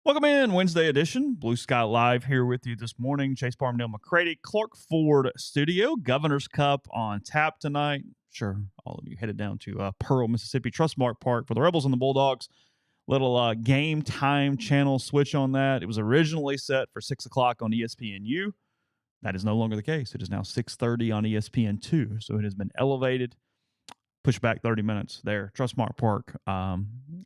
Welcome in, Wednesday edition. Blue Sky Live here with you this morning. Chase Parham, Neal, McCready, Clark Ford Studio. Governor's Cup on tap tonight. Sure, all of you headed down to Pearl, Mississippi, Trustmark Park for the Rebels and the Bulldogs. Little game time channel switch on that. It was originally set for 6 o'clock on ESPNU. That is no longer the case. It is now 6:30 on ESPN2. So it has been elevated, pushed back 30 minutes there. Trustmark Park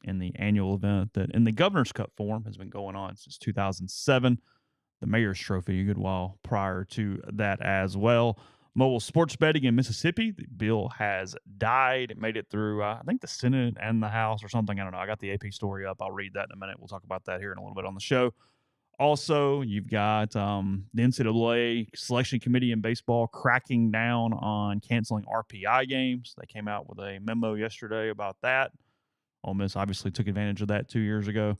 in the annual event that in the Governor's Cup form has been going on since 2007. The Mayor's Trophy a good while prior to that as well. Mobile sports betting in Mississippi. The bill has died. It made it through, I think, the Senate and the House or something. I don't know. I got the AP story up. I'll read that in a minute. We'll talk about that here in a little bit on the show. Also, you've got the NCAA Selection Committee in baseball cracking down on canceling RPI games. They came out with a memo yesterday about that. Ole Miss obviously took advantage of that 2 years ago.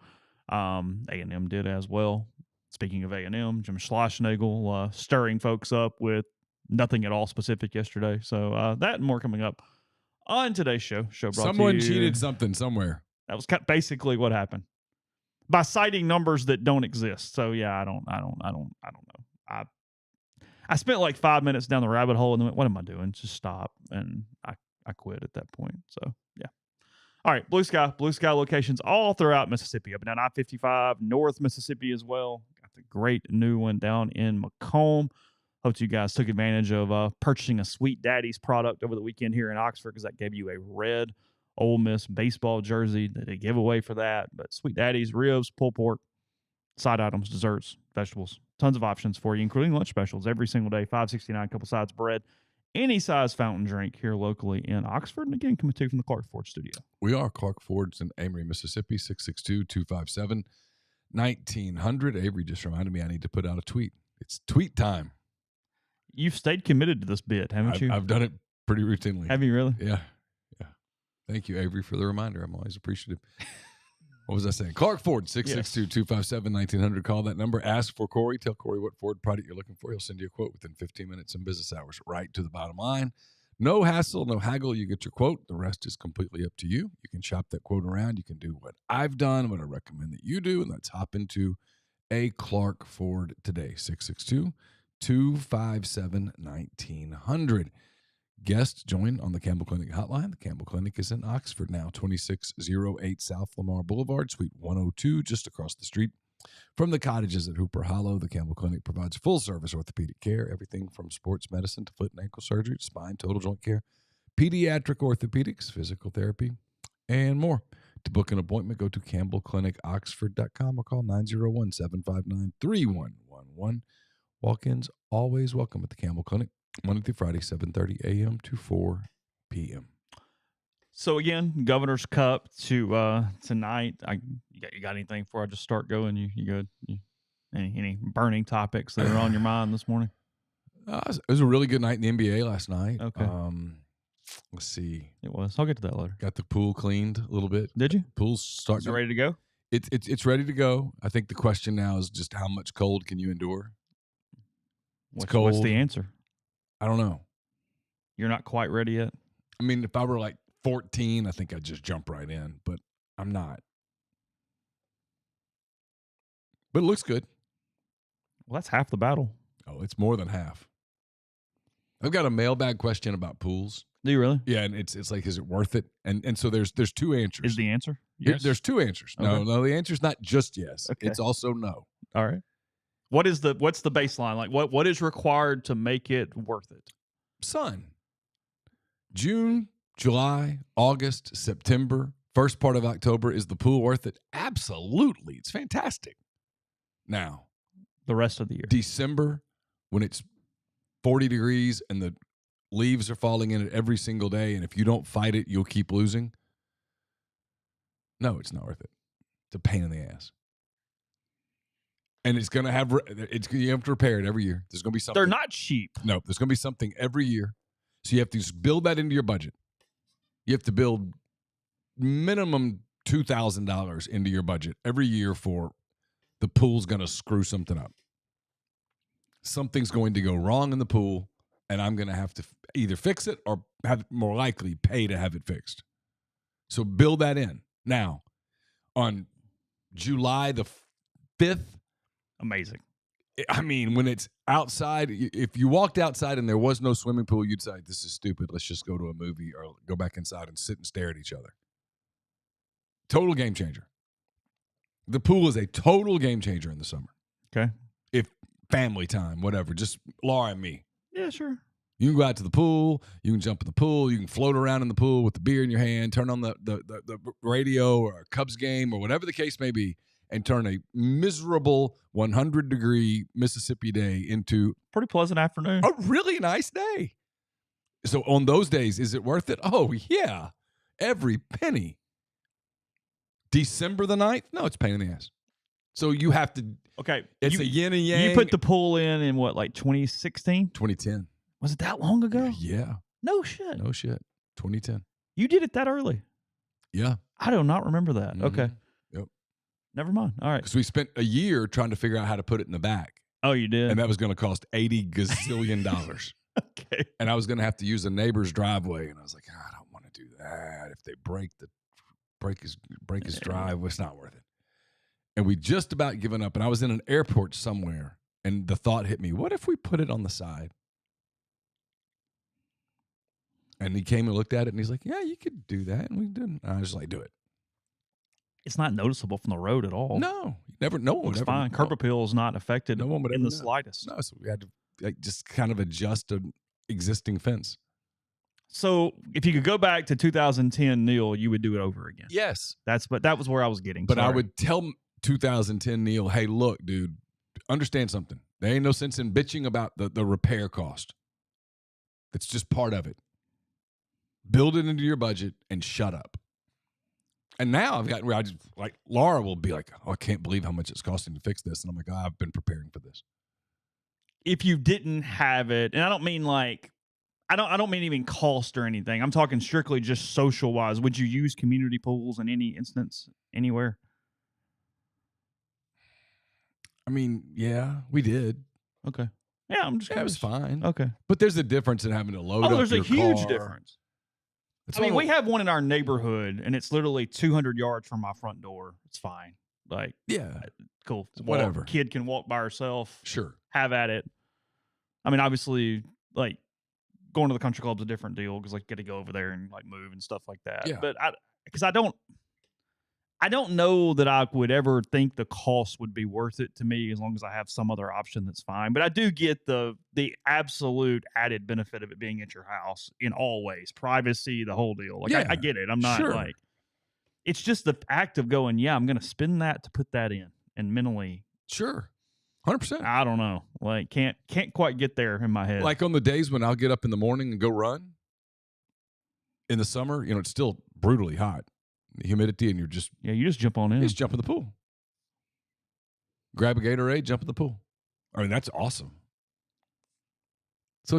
A&M did as well. Speaking of A&M, Jim Schlossnagle stirring folks up with nothing at all specific yesterday. So that and more coming up on today's show. Someone cheated something somewhere. That was basically what happened by citing numbers that don't exist. So yeah, I don't know. I spent like 5 minutes down the rabbit hole and then went, what am I doing? Just stop. And I quit at that point. So yeah. All right, Blue Sky locations all throughout Mississippi, up and down I-55, North Mississippi as well. Got the great new one down in Macomb. Hope you guys took advantage of purchasing a Sweet Daddy's product over the weekend here in Oxford because that gave you a red Ole Miss baseball jersey that they give away for that. But Sweet Daddy's, ribs, pulled pork, side items, desserts, vegetables, tons of options for you, including lunch specials every single day, $5.69, couple sides bread, any size fountain drink here locally in Oxford. And again, coming to you from the Clark Ford Studio. We are Clark Ford's in Amory, Mississippi, 662-257-1900. Avery just reminded me I need to put out a tweet. It's tweet time. You've stayed committed to this bit, haven't you? I've done it pretty routinely. Have you really? Yeah. Thank you, Avery, for the reminder. I'm always appreciative. What was I saying? Clark Ford, 662-257-1900. Call that number. Ask for Corey. Tell Corey what Ford product you're looking for. He'll send you a quote within 15 minutes in business hours, right to the bottom line. No hassle, no haggle. You get your quote. The rest is completely up to you. You can shop that quote around. You can do what I've done, what I recommend that you do, and let's hop into a Clark Ford today. 662-257-1900. Guests join on the Campbell Clinic hotline. The Campbell Clinic is in Oxford now, 2608 South Lamar Boulevard, Suite 102, just across the street from the cottages at Hooper Hollow. The Campbell Clinic provides full-service orthopedic care, everything from sports medicine to foot and ankle surgery, spine, total joint care, pediatric orthopedics, physical therapy, and more. To book an appointment, go to campbellclinicoxford.com or call 901-759-3111. Walk-ins always welcome at the Campbell Clinic. Monday through Friday, 7:30 a.m. to 4 p.m. So again, Governor's Cup to tonight. You got anything before I just start going? You good? Any burning topics that are on your mind this morning? It was a really good night in the NBA last night. Okay. Let's see. It was. I'll get to that later. Got the pool cleaned a little bit. Did you? Pool's starting. Is it ready to go? It's ready to go. I think the question now is just how much cold can you endure? What's the answer? I don't know. You're not quite ready yet? I mean, if I were like 14, I think I'd just jump right in, but I'm not. But it looks good. Well, that's half the battle. Oh, it's more than half. I've got a mailbag question about pools. Do you really? Yeah, and it's like, is it worth it? And so there's two answers. Is the answer yes? There's two answers. Okay. No, the answer's not just yes. Okay. It's also no. All right. What's the baseline? Like what is required to make it worth it? Sun. June, July, August, September, first part of October, is the pool worth it? Absolutely. It's fantastic. Now, the rest of the year. December, when it's 40 degrees and the leaves are falling in it every single day, and if you don't fight it, you'll keep losing. No, it's not worth it. It's a pain in the ass. And it's going to have, you have to repair it every year. There's going to be something. They're not cheap. No, there's going to be something every year. So you have to just build that into your budget. You have to build minimum $2,000 into your budget every year for the pool's going to screw something up. Something's going to go wrong in the pool, and I'm going to have to either fix it or have more likely pay to have it fixed. So build that in. Now, on July the 5th. Amazing. I mean, when it's outside, if you walked outside and there was no swimming pool, you'd say, this is stupid. Let's just go to a movie or go back inside and sit and stare at each other. Total game changer. The pool is a total game changer in the summer. Okay. If family time, whatever, just Laura and me. Yeah, sure. You can go out to the pool. You can jump in the pool. You can float around in the pool with the beer in your hand, turn on the radio or a Cubs game or whatever the case may be, and turn a miserable 100-degree Mississippi day into pretty pleasant afternoon. A really nice day. So on those days, is it worth it? Oh, yeah. Every penny. December the 9th? No, it's a pain in the ass. So you have to. Okay. It's a yin and yang. You put the pool in what, like 2016? 2010. Was it that long ago? Yeah. No shit. 2010. You did it that early? Yeah. I do not remember that. Mm-hmm. Okay. Yep. Never mind. All right. Because we spent a year trying to figure out how to put it in the back. Oh, you did? And that was going to cost $80 gazillion. Okay. And I was going to have to use a neighbor's driveway. And I was like, I don't want to do that. If they break his drive, it's not worth it. And we just about given up. And I was in an airport somewhere. And the thought hit me, what if we put it on the side? And he came and looked at it, and he's like, yeah, you could do that. And we didn't. I was like, do it. It's not noticeable from the road at all. No. No one looks would ever. fine. Curb appeal is not affected No one would in ever the know. slightest. No, so we had to just kind of adjust an existing fence. So if you could go back to 2010, Neal, you would do it over again. Yes. But that was where I was getting. But Sorry. I would tell 2010 Neal, hey, look, dude, understand something. There ain't no sense in bitching about the repair cost. It's just part of it. Build it into your budget and shut up. And now I've gotten where I just, like, Laura will be like, oh, I can't believe how much it's costing to fix this. And I'm like, oh, I've been preparing for this. If you didn't have it, and I don't mean like, I don't mean even cost or anything. I'm talking strictly just social wise. Would you use community pools in any instance anywhere? I mean, yeah, we did. Okay. Yeah, I'm just. Yeah, it was fine. Okay. But there's a difference in having to load up there's your a huge car. difference. We have one in our neighborhood, and it's literally 200 yards from my front door. It's fine. Like, yeah, cool. Whatever. Kid can walk by herself. Sure. Have at it. I mean, obviously, like, going to the country club's a different deal because, like, you got to go over there and, like, move and stuff like that. Yeah. But I don't know that I would ever think the cost would be worth it to me as long as I have some other option that's fine. But I do get the absolute added benefit of it being at your house in all ways. Privacy, the whole deal. Like, Yeah, I get it. I'm not like, it's just the act of going, yeah, I'm going to spend that to put that in. And mentally. Sure. 100%. I don't know. Like, can't quite get there in my head. Like on the days when I'll get up in the morning and go run in the summer, it's still brutally hot. The humidity, and you just jump on in. Just jump in the pool. Grab a Gatorade, jump in the pool. I mean, that's awesome. So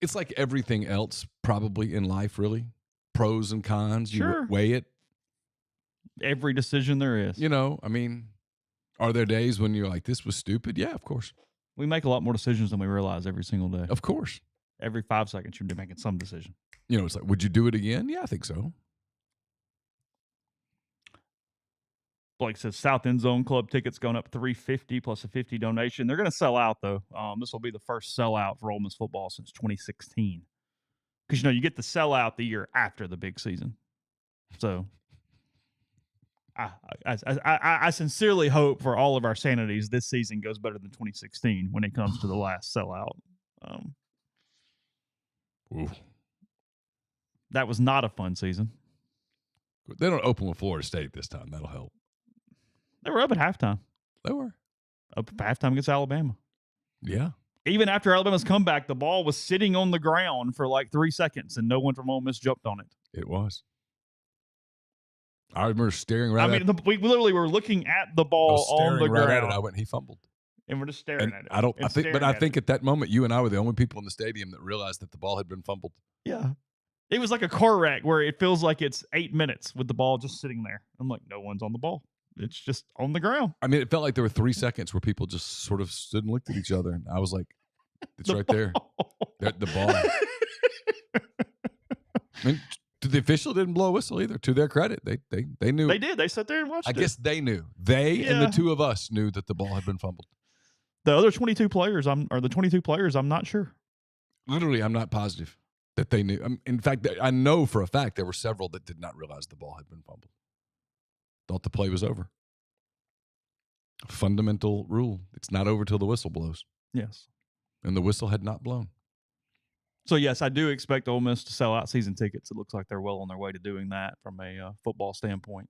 it's like everything else probably in life, really. Pros and cons. Sure. You weigh it. Every decision there is. I mean, are there days when you're like, this was stupid? Yeah, of course. We make a lot more decisions than we realize every single day. Of course. Every 5 seconds, you're making some decision. It's like, would you do it again? Yeah, I think so. Blake says South End Zone Club tickets going up $350 plus a $50 donation. They're going to sell out, though. This will be the first sellout for Ole Miss football since 2016. Because, you get the sellout the year after the big season. So I sincerely hope for all of our sanities this season goes better than 2016 when it comes to the last sellout. That was not a fun season. They don't open with Florida State this time. That'll help. They were up at halftime. They were. Up at halftime against Alabama. Yeah. Even after Alabama's comeback, the ball was sitting on the ground for like 3 seconds, and no one from Ole Miss jumped on it. It was. I remember staring right at it. We literally were looking at the ball on the ground. At it. I went, he fumbled. And we're just staring at it. I think at that moment, you and I were the only people in the stadium that realized that the ball had been fumbled. Yeah. It was like a car wreck where it feels like it's 8 minutes with the ball just sitting there. I'm like, no one's on the ball. It's just on the ground. I mean, it felt like there were 3 seconds where people just sort of stood and looked at each other. And I was like, it's right there. The ball. I mean, The official didn't blow a whistle either. To their credit, they knew. They did. They sat there and watched it. I guess they knew. They and the two of us knew that the ball had been fumbled. The other 22 players, I'm not sure. Literally, I'm not positive that they knew. In fact, I know for a fact there were several that did not realize the ball had been fumbled. Thought the play was over. Fundamental rule. It's not over till the whistle blows. Yes. And the whistle had not blown. So, yes, I do expect Ole Miss to sell out season tickets. It looks like they're well on their way to doing that from a football standpoint.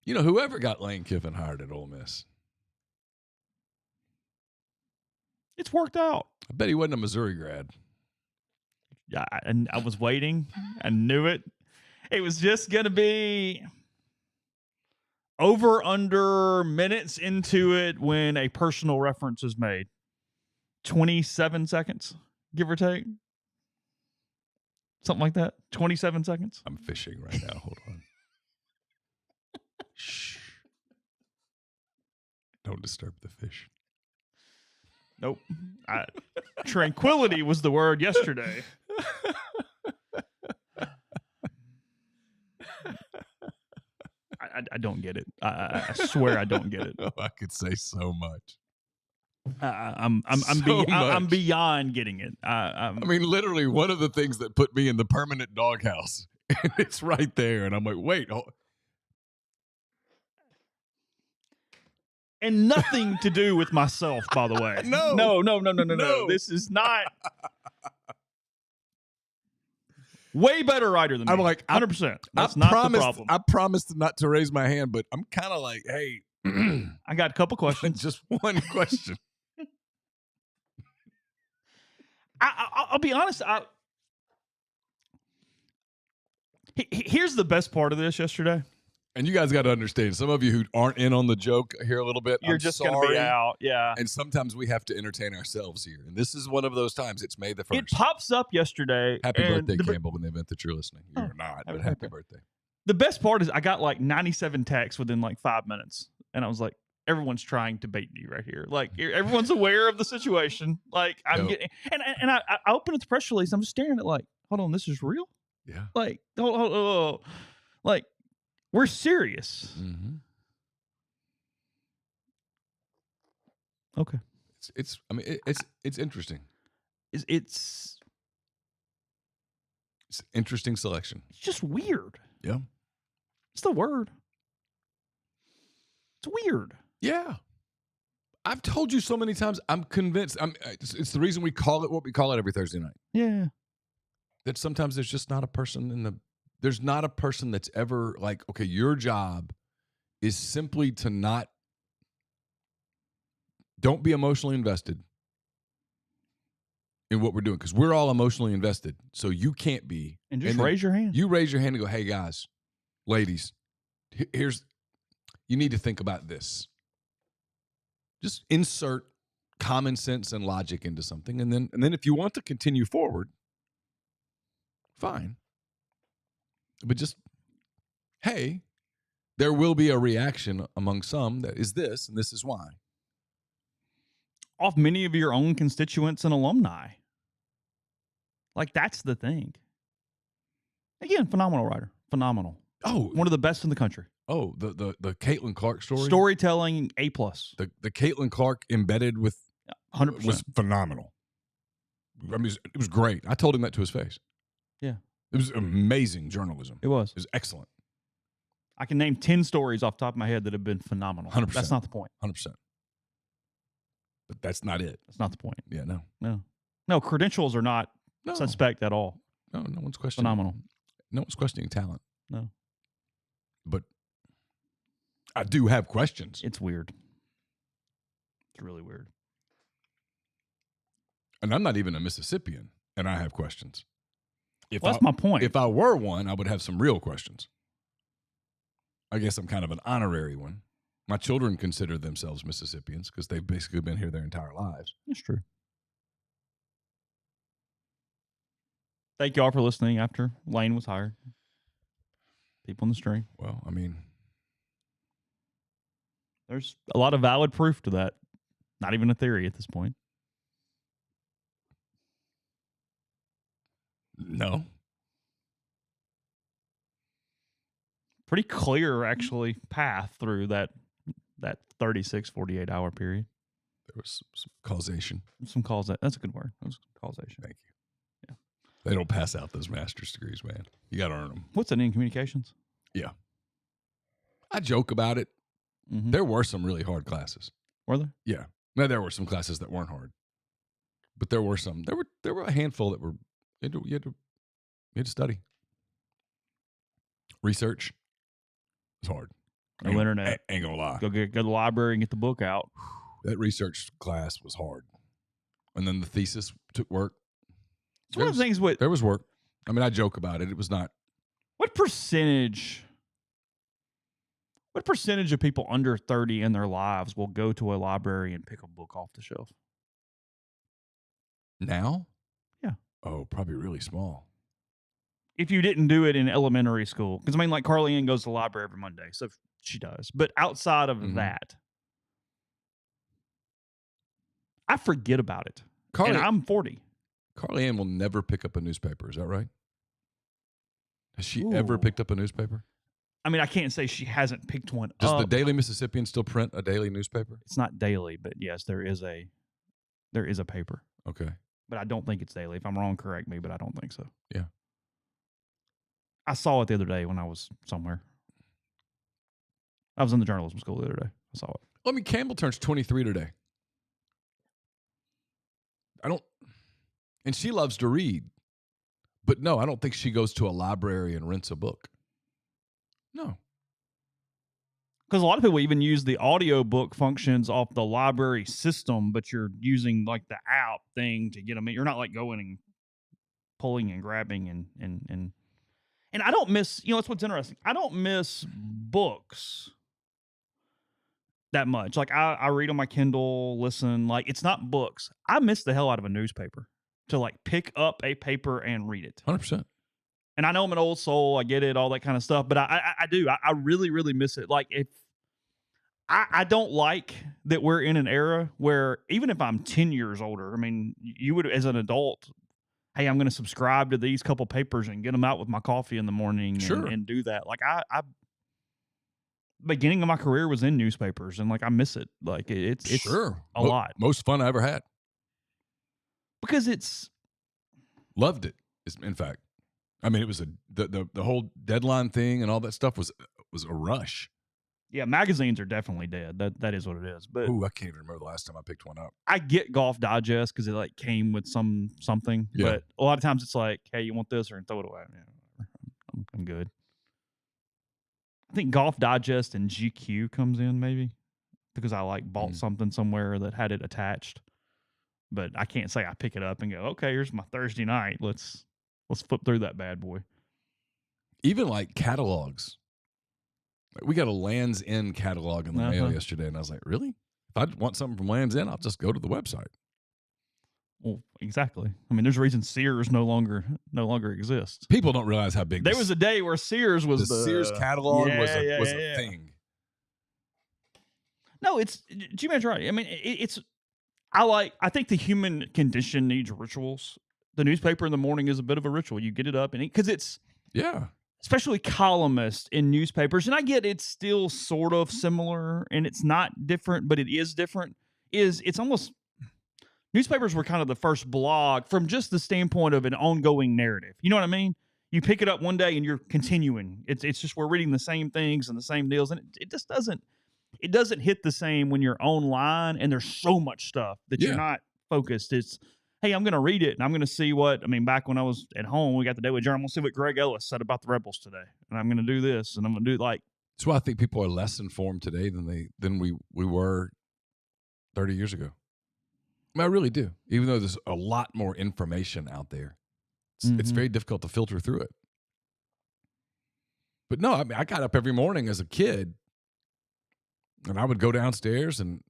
You know, whoever got Lane Kiffin hired at Ole Miss, it's worked out. I bet he wasn't a Missouri grad. Yeah, and I was waiting. I knew it. It was just going to be over under minutes into it when a personal reference is made. 27 seconds, give or take. Something like that. 27 seconds. I'm fishing right now. Hold on. Shh. Don't disturb the fish. Nope. Tranquility was the word yesterday. I don't get it. I swear I don't get it. Oh, I could say so much. I'm beyond getting it. I mean, literally, one of the things that put me in the permanent doghouse, and it's right there, and I'm like, wait. And nothing to do with myself, by the way. No. This is not. Way better writer than me. I'm like, 100%. That's not the problem. I promised not to raise my hand, but I'm kind of like, hey. I got a couple questions. Just one question. I'll be honest. Here's the best part of this yesterday. And you guys got to understand, some of you who aren't in on the joke here a little bit, you're just going to be out. Yeah. And sometimes we have to entertain ourselves here. And this is one of those times. It's May the 1st. It pops up yesterday. Happy birthday, Campbell, in the event that you're listening. You're not, but happy birthday. The best part is I got like 97 texts within like 5 minutes. And I was like, everyone's trying to bait me right here. Like, everyone's aware of the situation. Like, I'm getting, and I open up the press release. I'm just staring at like, hold on, this is real? Yeah. Like, hold. Like, we're serious. Mm-hmm. Okay. It's interesting. It's interesting selection. It's just weird. Yeah. It's the word. It's weird. Yeah. I've told you so many times, I'm convinced. It's the reason we call it what we call it every Thursday night. Yeah. That sometimes there's just not a person there's not a person that's ever like, okay, your job is simply to don't be emotionally invested in what we're doing, because we're all emotionally invested. So you can't be. And just raise your hand. You raise your hand and go, hey, guys, ladies, you need to think about this. Just insert common sense and logic into something. And then if you want to continue forward, fine. But just, hey, there will be a reaction among some that is this, and this is why. Off many of your own constituents and alumni. Like, that's the thing. Again, phenomenal writer. Phenomenal. Oh. One of the best in the country. Oh, the Caitlin Clark story? Storytelling, A+. The Caitlin Clark embedded with 100% was phenomenal. I mean, it was great. I told him that to his face. Yeah. It was amazing journalism. It was. It was excellent. I can name 10 stories off the top of my head that have been phenomenal. 100%. That's not the point. 100%. But that's not it. That's not the point. Yeah, no. No, credentials are not suspect at all. No one's questioning. Phenomenal. No one's questioning talent. No. But I do have questions. It's weird. It's really weird. And I'm not even a Mississippian, and I have questions. That's my point. If I were one, I would have some real questions. I guess I'm kind of an honorary one. My children consider themselves Mississippians because they've basically been here their entire lives. That's true. Thank you all for listening after Lane was hired. People in the stream. Well, I mean, there's a lot of valid proof to that. Not even a theory at this point. No. pretty clear, actually, path through that 36, 48-hour period. There was some causation. Some cause that. That's a good word. That's causation. Thank you. Yeah. They don't pass out those master's degrees, man. You got to earn them. What's that in communications? Yeah. I joke about it. Mm-hmm. There were some really hard classes. Were there? Yeah. No, there were some classes that weren't hard. But there were some. There were a handful that were you had to study. Research is hard. No internet. Ain't gonna lie. Go to the library and get the book out. That research class was hard. And then the thesis took work. It's one of the things with... There was work. I mean, I joke about it. It was not... What percentage of people under 30 in their lives will go to a library and pick a book off the shelf? Now? Yeah. Oh, probably really small. If you didn't do it in elementary school. Because, I mean, like, Carly Ann goes to the library every Monday, so she does. But outside of that, I forget about it. And I'm 40. Carly Ann will never pick up a newspaper. Is that right? Has she ever picked up a newspaper? I mean, I can't say she hasn't picked one up. Does the Daily Mississippian still print a daily newspaper? It's not daily, but yes, there is a paper. Okay. But I don't think it's daily. If I'm wrong, correct me, but I don't think so. Yeah. I saw it the other day when I was somewhere. I was in the journalism school the other day. I saw it. Well, I mean, Campbell turns 23 today. And she loves to read. But no, I don't think she goes to a library and rents a book. No. Because a lot of people even use the audiobook functions off the library system, but you're using like the app thing to get them in. You're not like going and pulling and grabbing and I don't miss, that's what's interesting. I don't miss books that much. Like I read on my Kindle, listen, like it's not books. I miss the hell out of a newspaper to like pick up a paper and read it. 100%. And I know I'm an old soul. I get it, all that kind of stuff. But I do. I really, really miss it. Like if I don't like that we're in an era where even if I'm 10 years older, I mean, you would, as an adult, hey, I'm going to subscribe to these couple papers and get them out with my coffee in the morning and do that. Like I beginning of my career was in newspapers and like I miss it. Like it's sure. a lot. Most fun I ever had. Because it's loved it. In fact, I mean, it was the whole deadline thing and all that stuff was a rush. Yeah, magazines are definitely dead. That is what it is. But I can't even remember the last time I picked one up. I get Golf Digest because it like came with something. Yeah. But a lot of times it's like, hey, you want this or throw it away? Yeah, I'm good. I think Golf Digest and GQ comes in maybe because I like bought something somewhere that had it attached. But I can't say I pick it up and go, okay, here's my Thursday night. Let's flip through that bad boy. Even like catalogs. We got a Land's End catalog in the mail yesterday, and I was like, really? If I want something from Land's End, I'll just go to the website. Well, exactly. I mean, there's a reason Sears no longer exists. People don't realize how big there was a day where Sears was the Sears catalog was a thing. No, it's G-Man's right. I mean, I think the human condition needs rituals. The newspaper in the morning is a bit of a ritual. You get it up and because it's especially columnists in newspapers, and I get it's still sort of similar and it's not different, but it is different. It's almost newspapers were kind of the first blog from just the standpoint of an ongoing narrative. You know what I mean? You pick it up one day and you're continuing. It's just we're reading the same things and the same deals, and it just doesn't. It doesn't hit the same when you're online and there's so much stuff that you're not focused. It's, hey, I'm going to read it and I'm going to see back when I was at home, we got the Daily Journal. I'm going to see what Greg Ellis said about the Rebels today. And I'm going to do this and I'm going to do like. That's why I think people are less informed today than we were 30 years ago. I mean, I really do. Even though there's a lot more information out there, it's very difficult to filter through it. But no, I mean, I got up every morning as a kid. And I would go downstairs and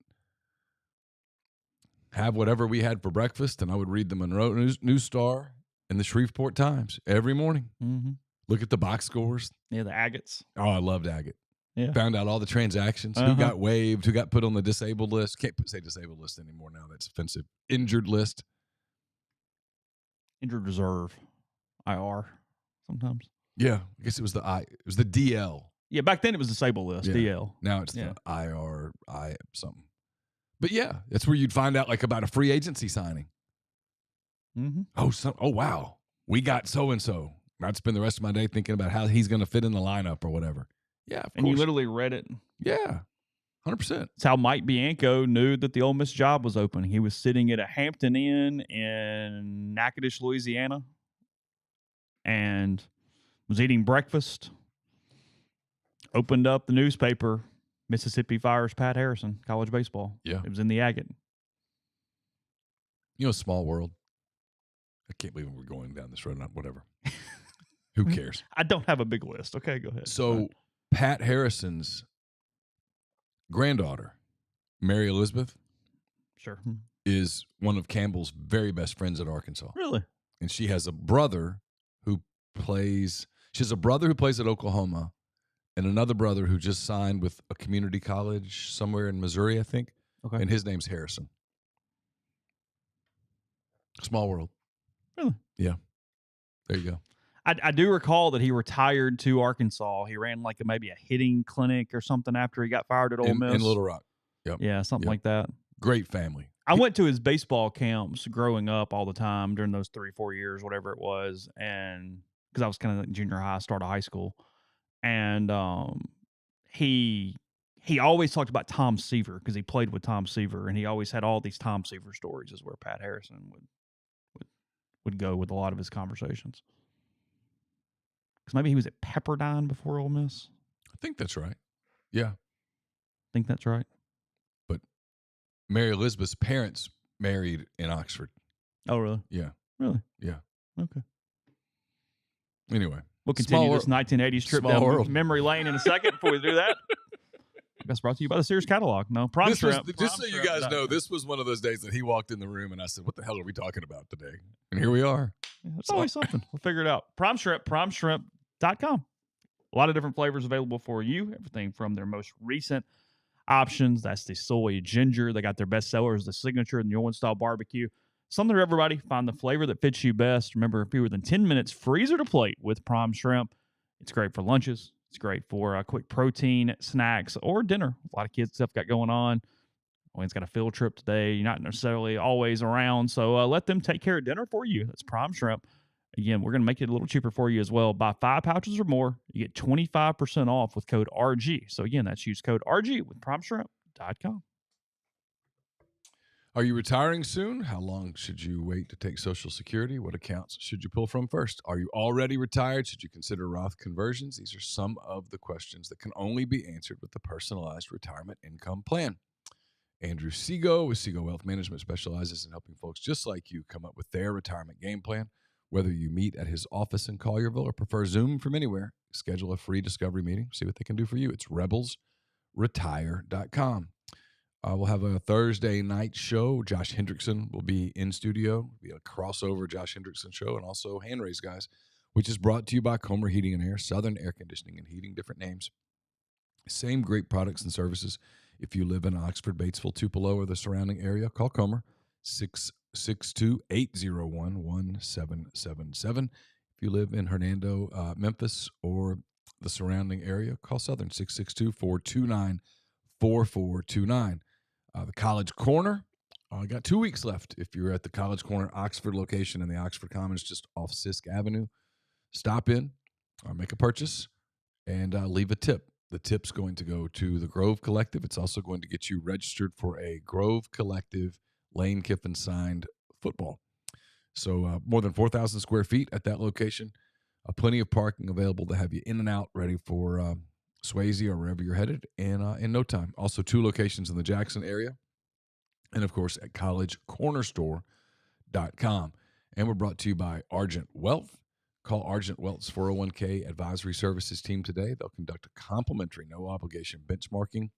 have whatever we had for breakfast, and I would read the Monroe News Star and the Shreveport Times every morning. Mm-hmm. Look at the box scores. Yeah, the agates. Oh, I loved agate. Yeah. Found out all the transactions, who got waived, who got put on the disabled list. Can't say disabled list anymore now. That's offensive. Injured list. Injured reserve. IR sometimes. Yeah, I guess it was the DL. Yeah, back then it was the Sable list, Yeah. DL. Now it's the IRI something. But yeah, that's where you'd find out like about a free agency signing. Mm-hmm. Oh wow, we got so and so. I'd spend the rest of my day thinking about how he's going to fit in the lineup or whatever. Yeah, of And course. you literally read it. Yeah, 100%. It's how Mike Bianco knew that the Ole Miss job was open. He was sitting at a Hampton Inn in Natchitoches, Louisiana, and was eating breakfast. Opened up the newspaper. Mississippi fires Pat Harrison, college baseball. Yeah. It was in the Agate. You know, small world. I can't believe we're going down this road. Whatever. Who cares? I don't have a big list. Okay, go ahead. So Pat Harrison's granddaughter, Mary Elizabeth, Sure. is one of Campbell's very best friends at Arkansas. Really? And she has a brother who plays at Oklahoma and another brother who just signed with a community college somewhere in Missouri, I think. Okay. And his name's Harrison. Small world. Really? Yeah. There you go. I do recall that he retired to Arkansas. He ran like maybe a hitting clinic or something after he got fired at Ole Miss. In Little Rock. Yep. Yeah, something like that. Great family. I went to his baseball camps growing up all the time during those 3-4 years, whatever it was, and because I was kind of junior high, start of high school, and he always talked about Tom Seaver because he played with Tom Seaver, and he always had all these Tom Seaver stories. Is where Pat Harrison would go with a lot of his conversations. Because maybe he was at Pepperdine before Ole Miss. I think that's right. Yeah. I think that's right. But Mary Elizabeth's parents married in Oxford. Oh, really? Yeah. Really? Yeah. Okay. Anyway. We'll continue this 1980s trip down memory lane in a second before we do that. That's brought to you by the Sears catalog. No, just so you guys know, this was one of those days that he walked in the room and I said, what the hell are we talking about today? And here we are. Yeah, it's always something. We'll figure it out. Prime Shrimp, primeshrimp.com. A lot of different flavors available for you. Everything from their most recent options. That's the soy ginger. They got their best sellers, the signature, and the New Orleans style barbecue. Something for everybody. Find the flavor that fits you best. Remember, fewer than 10 minutes, freezer to plate with Prime Shrimp. It's great for lunches. It's great for quick protein snacks or dinner. A lot of kids stuff got going on. Wayne's got a field trip today. You're not necessarily always around, so let them take care of dinner for you. That's Prime Shrimp. Again, we're going to make it a little cheaper for you as well. Buy 5 pouches or more, you get 25% off with code RG. So again, that's use code RG with primeshrimp.com. Are you retiring soon? How long should you wait to take Social Security? What accounts should you pull from first? Are you already retired? Should you consider Roth conversions? These are some of the questions that can only be answered with the personalized retirement income plan. Andrew Sego with Sego Wealth Management specializes in helping folks just like you come up with their retirement game plan. Whether you meet at his office in Collierville or prefer Zoom from anywhere, schedule a free discovery meeting. See what they can do for you. It's rebelsretire.com. We'll have a Thursday night show. Josh Hendrickson will be in studio. It'll be a crossover Josh Hendrickson show, and also Hand Raise Guys, which is brought to you by Comer Heating and Air, Southern Air Conditioning and Heating, different names. Same great products and services. If you live in Oxford, Batesville, Tupelo, or the surrounding area, call Comer, 662-801-1777. If you live in Hernando, Memphis, or the surrounding area, call Southern, 662-429-4429. The College Corner, I got 2 weeks left. If you're at the College Corner Oxford location in the Oxford Commons, just off Sisk Avenue, stop in, make a purchase, and leave a tip. The tip's going to go to the Grove Collective. It's also going to get you registered for a Grove Collective Lane Kiffin signed football. So more than 4,000 square feet at that location. Plenty of parking available to have you in and out, ready for Swayze or wherever you're headed in no time. Also 2 locations in the Jackson area. And, of course, at collegecornerstore.com. And we're brought to you by Argent Wealth. Call Argent Wealth's 401k advisory services team today. They'll conduct a complimentary, no-obligation benchmarking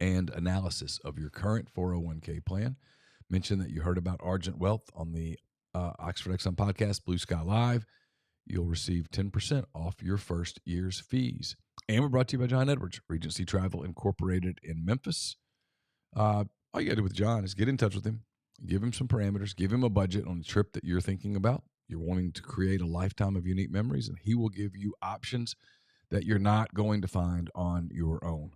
and analysis of your current 401k plan. Mention that you heard about Argent Wealth on the Oxford Exxon podcast, Blue Sky Live. You'll receive 10% off your first year's fees. And we're brought to you by John Edwards, Regency Travel Incorporated in Memphis. All you got to do with John is get in touch with him, give him some parameters, give him a budget on the trip that you're thinking about. You're wanting to create a lifetime of unique memories, and he will give you options that you're not going to find on your own.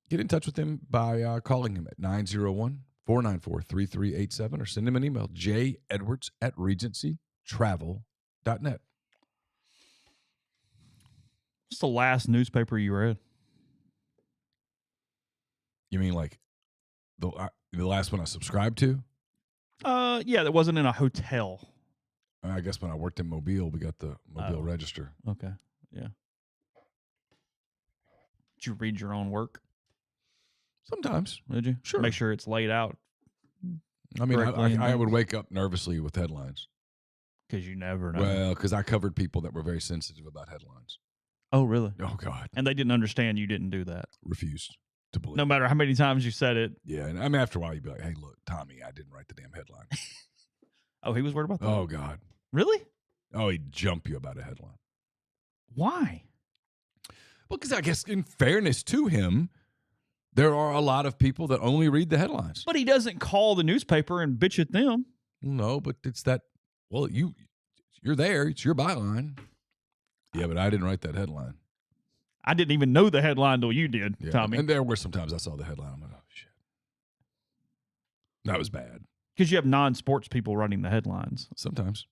Get in touch with him by calling him at 901-494-3387 or send him an email, jedwards@regencytravel.net. What's the last newspaper you read? You mean like the last one I subscribed to? Yeah, that wasn't in a hotel. I guess when I worked in Mobile, we got the Mobile Register. Okay, yeah. Did you read your own work? Sometimes. Did you? Sure. Make sure it's laid out. I mean, I would wake up nervously with headlines. Because you never know. Well, because I covered people that were very sensitive about headlines. Oh, really? Oh, God. And they didn't understand you didn't do that. Refused to believe. No matter how many times you said it. Yeah, and I mean, after a while, you'd be like, hey, look, Tommy, I didn't write the damn headline. Oh, he was worried about that? Oh, God. Really? Oh, he'd jump you about a headline. Why? Well, because I guess in fairness to him, there are a lot of people that only read the headlines. But he doesn't call the newspaper and bitch at them. No, but it's that, well, you're there. It's your byline. Yeah, but I didn't write that headline. I didn't even know the headline till you did, Yeah, Tommy. and there were sometimes I saw the headline. I'm like, oh, shit. That was bad. Because you have non-sports people writing the headlines. Sometimes.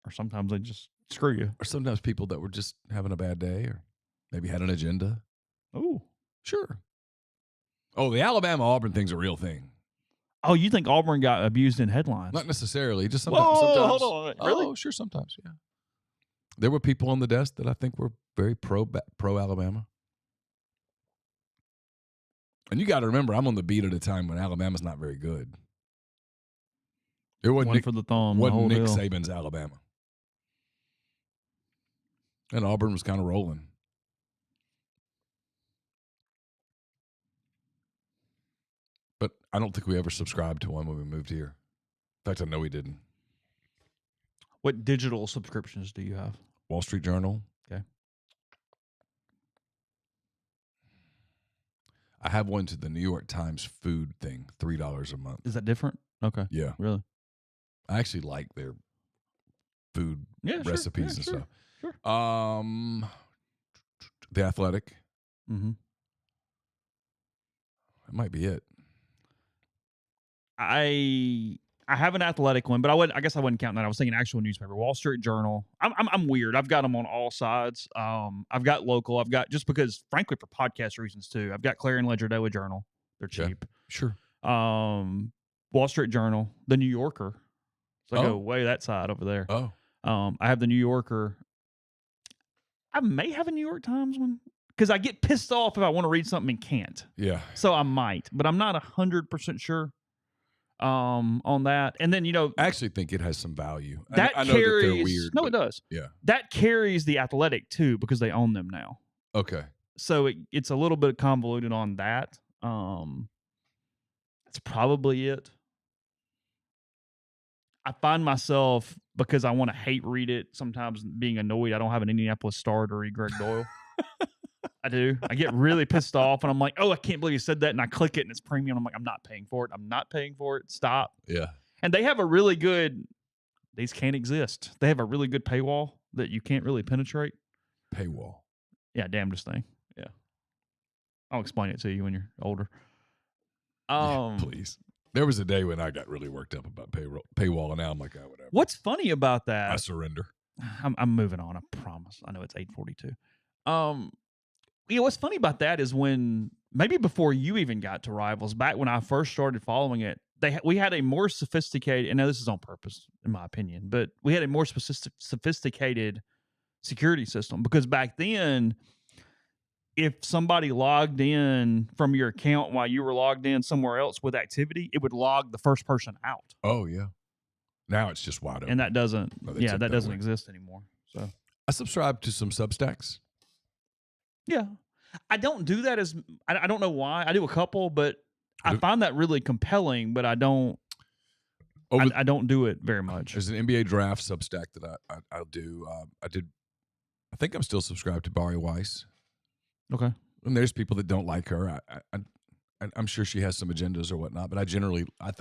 Or sometimes they just screw you. Or sometimes people that were just having a bad day or maybe had an agenda. Oh. Sure. Oh, the Alabama-Auburn thing's a real thing. Oh, you think Auburn got abused in headlines? Not necessarily. Just sometimes. Whoa, hold on. Really? Oh, sure, sometimes, yeah. There were people on the desk that I think were very pro-Alabama. And you got to remember, I'm on the beat at a time when Alabama's not very good. It wasn't One for the thumb. Wasn't Nick deal. Saban's Alabama. And Auburn was kind of rolling. But I don't think we ever subscribed to one when we moved here. In fact, I know we didn't. What digital subscriptions do you have? Wall Street Journal. Okay. I have one to the New York Times food thing, $3 a month. Is that different? Okay. Yeah. Really? I actually like their food recipes and stuff. Sure. The Athletic. Mm-hmm. That might be it. I have an Athletic one, but I guess I wouldn't count that. I was thinking actual newspaper, Wall Street Journal. I'm weird. I've got them on all sides. I've got local. I've got, just because, frankly, for podcast reasons too. I've got Clarion Ledger Daily Journal. They're cheap. Yeah, sure. Wall Street Journal, the New Yorker. So I go way that side over there. Oh. I have the New Yorker. I may have a New York Times one because I get pissed off if I want to read something and can't. Yeah. So I might, but I'm not 100% sure on that. And then, I actually think it has some value. That I know carries, that they're weird. No, it does. Yeah. That carries the Athletic too because they own them now. Okay. So it's a little bit convoluted on that. That's probably it. I find myself, because I want to hate read it, sometimes being annoyed I don't have an Indianapolis Star to read Greg Doyle. I do. I get really pissed off, and I'm like, oh, I can't believe you said that, and I click it, and it's premium. I'm like, I'm not paying for it. I'm not paying for it. Stop. Yeah. And they have a really good, these can't exist. They have a really good paywall that you can't really penetrate. Paywall. Yeah, damnedest thing. Yeah. I'll explain it to you when you're older. Yeah, please. There was a day when I got really worked up about paywall, and now I'm like, oh, whatever. What's funny about that? I surrender. I'm moving on. I promise. I know it's 8:42. What's funny about that is when, maybe before you even got to Rivals, back when I first started following it, we had a more sophisticated, and now this is on purpose in my opinion, but we had a more sophisticated security system, because back then, if somebody logged in from your account while you were logged in somewhere else with activity, it would log the first person out. Oh, yeah. Now it's just wide open. And that doesn't, that doesn't away. exist anymore. So I subscribe to some Substacks. Yeah. I don't do that I don't know why. I do a couple, but I find that really compelling, but I don't do it very much. There's an NBA draft Substack that I'll do. I think I'm still subscribed to Barry Weiss. Okay. And there's people that don't like her. I'm sure she has some agendas or whatnot, but I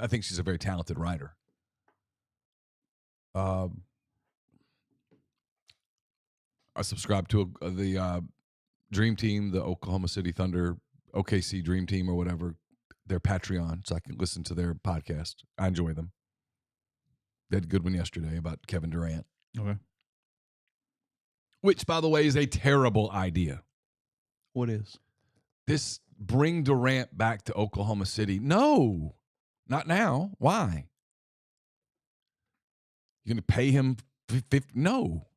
think she's a very talented writer. I subscribe to the Dream Team, the Oklahoma City Thunder, OKC Dream Team or whatever, their Patreon, so I can listen to their podcast. I enjoy them. They had a good one yesterday about Kevin Durant. Okay. Which, by the way, is a terrible idea. What is? This bring Durant back to Oklahoma City. No, not now. Why? You're going to pay him No.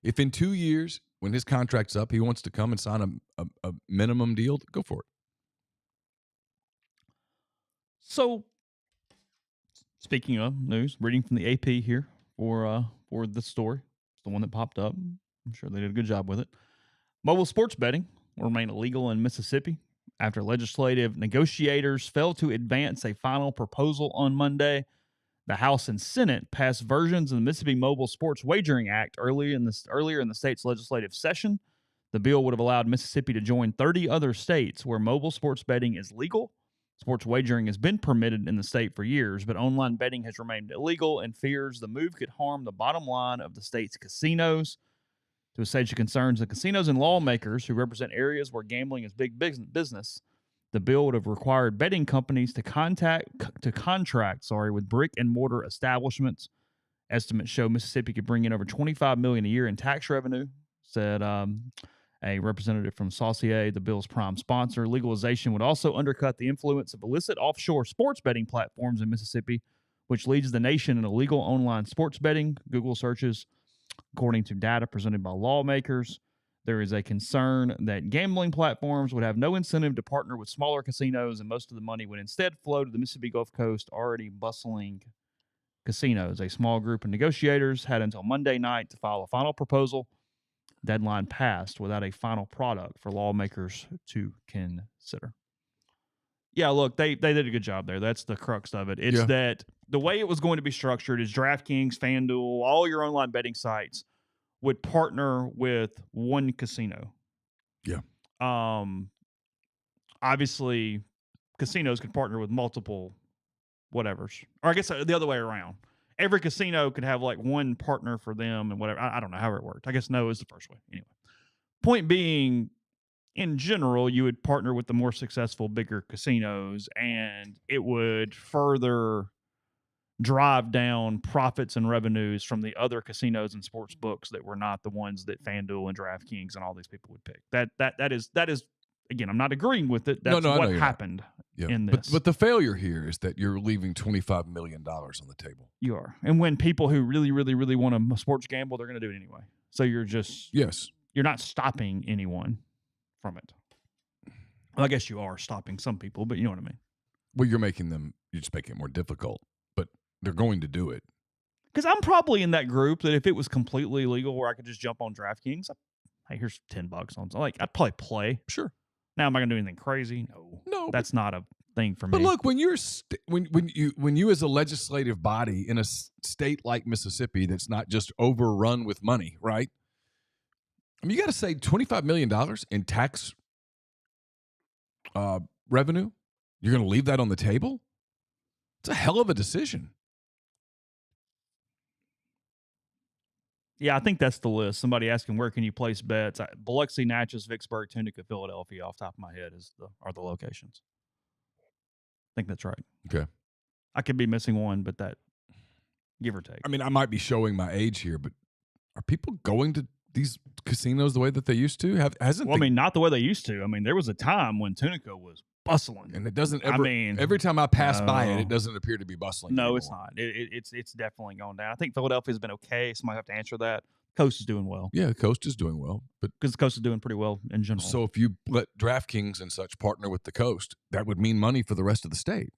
If in 2 years, when his contract's up, he wants to come and sign a minimum deal, go for it. So, speaking of news, reading from the AP here for this story. It's the one that popped up. I'm sure they did a good job with it. Mobile sports betting will remain illegal in Mississippi after legislative negotiators failed to advance a final proposal on Monday. The House and Senate passed versions of the Mississippi Mobile Sports Wagering Act earlier in the state's legislative session. The bill would have allowed Mississippi to join 30 other states where mobile sports betting is legal. Sports wagering has been permitted in the state for years, but online betting has remained illegal and fears the move could harm the bottom line of the state's casinos. To assuage the concerns of casinos and lawmakers who represent areas where gambling is big business, the bill would have required betting companies to contract with brick and mortar establishments. Estimates show Mississippi could bring in over $25 million a year in tax revenue, said a representative from Saucier, the bill's prime sponsor. Legalization would also undercut the influence of illicit offshore sports betting platforms in Mississippi, which leads the nation in illegal online sports betting. Google searches, according to data presented by lawmakers, there is a concern that gambling platforms would have no incentive to partner with smaller casinos, and most of the money would instead flow to the Mississippi Gulf Coast, already bustling casinos. A small group of negotiators had until Monday night to file a final proposal. Deadline passed without a final product for lawmakers to consider. Yeah, look, they did a good job there. That's the crux of it. It's that the way it was going to be structured is DraftKings, FanDuel, all your online betting sites would partner with one casino. Yeah. Obviously, casinos could partner with multiple whatevers. Or I guess the other way around. Every casino could have like one partner for them and whatever. I don't know how it worked. I guess no is the first way. Anyway, point being, in general, you would partner with the more successful, bigger casinos, and it would further drive down profits and revenues from the other casinos and sports books that were not the ones that FanDuel and DraftKings and all these people would pick. That is again, I'm not agreeing with it. That's what happened in this. But the failure here is that you're leaving $25 million on the table. You are. And when people who really, really, really want to sports gamble, they're going to do it anyway. So you're just you're not stopping anyone from it. Well, I guess you are stopping some people, but you know what I mean. Well, you're just making it more difficult, but they're going to do it. Because I'm probably in that group that if it was completely legal where I could just jump on DraftKings, hey, here's $10 on. I'd probably play. Sure. Now, am I going to do anything crazy? No. That's not a thing for me. But look, when you as a legislative body in a state like Mississippi that's not just overrun with money, right? I mean, you got to say $25 million in tax revenue. You're going to leave that on the table? It's a hell of a decision. Yeah, I think that's the list. Somebody asking where can you place bets? Biloxi, Natchez, Vicksburg, Tunica, Philadelphia, off the top of my head are the locations. I think that's right. Okay. I could be missing one, but that, give or take. I mean, I might be showing my age here, but are people going to these casinos the way that they used to? Not the way they used to. I mean, there was a time when Tunica was bustling, and it doesn't ever. Every time I pass by it doesn't appear to be bustling. No, anymore. It's not. It's definitely gone down. I think Philadelphia's been okay. Somebody have to answer that. Coast is doing well. Yeah, the Coast is doing well, but because the Coast is doing pretty well in general. So if you let DraftKings and such partner with the Coast, that would mean money for the rest of the state.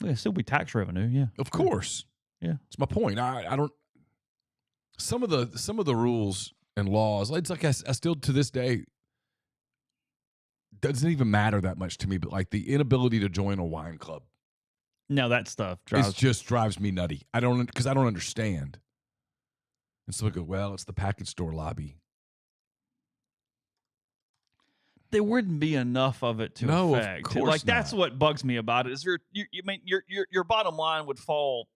Yeah, still be tax revenue. Yeah, of course. Yeah, it's my point. I don't. Some of the rules and laws, it's like I still to this day doesn't even matter that much to me. But like the inability to join a wine club, no, that stuff drives me nutty. Because I don't understand. And so I go, well, it's the package store lobby. There wouldn't be enough of it to affect. Of course that's what bugs me about it. Is your bottom line would fall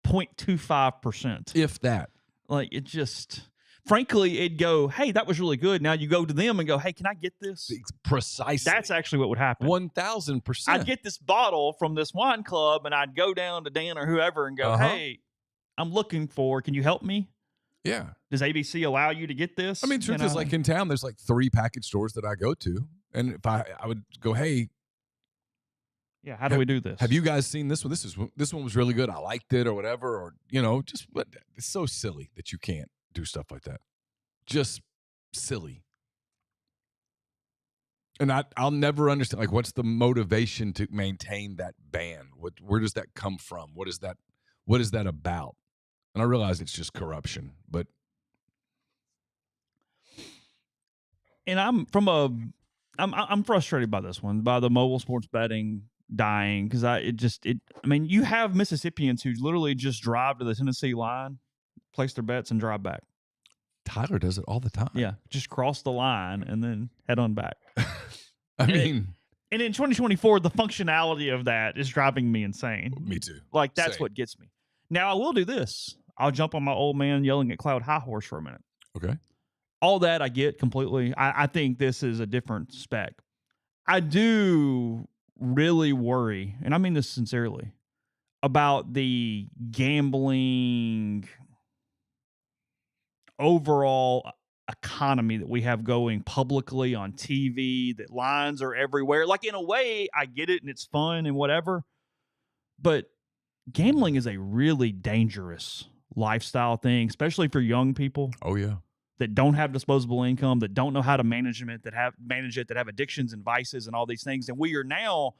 0.25%, if that. Like it just frankly, it'd go, hey, that was really good. Now you go to them and go, hey, can I get this? Precisely. That's actually what would happen. 1,000%. I'd get this bottle from this wine club and I'd go down to Dan or whoever and go, hey, I'm looking for, can you help me? Yeah. Does ABC allow you to get this? I mean, truth is, like in town, there's like 3 package stores that I go to. And if I would go, hey, yeah, how do we do this? Have you guys seen this one? This one was really good. I liked it or whatever. Or, but it's so silly that you can't do stuff like that. Just silly. And I'll never understand, like, what's the motivation to maintain that ban? Where does that come from? What is that about? And I realize it's just corruption, but. And I'm frustrated by this one, by the mobile sports betting dying, because you have Mississippians who literally just drive to the Tennessee line, place their bets, and drive back. Tyler does it all the time. Yeah, just cross the line and then head on back. And in 2024, the functionality of that is driving me insane. Me too. Like, that's what gets me. Now, I will do this. I'll jump on my old man yelling at Cloud High Horse for a minute. Okay. All that I get completely. I think this is a different spec. I do really worry, and I mean this sincerely, about the gambling overall economy that we have going publicly on TV, that lines are everywhere. Like, in a way, I get it and it's fun and whatever, but gambling is a really dangerous lifestyle thing, especially for young people. Oh, yeah. That don't have disposable income, that don't know how to manage it, that have addictions and vices and all these things. And we are now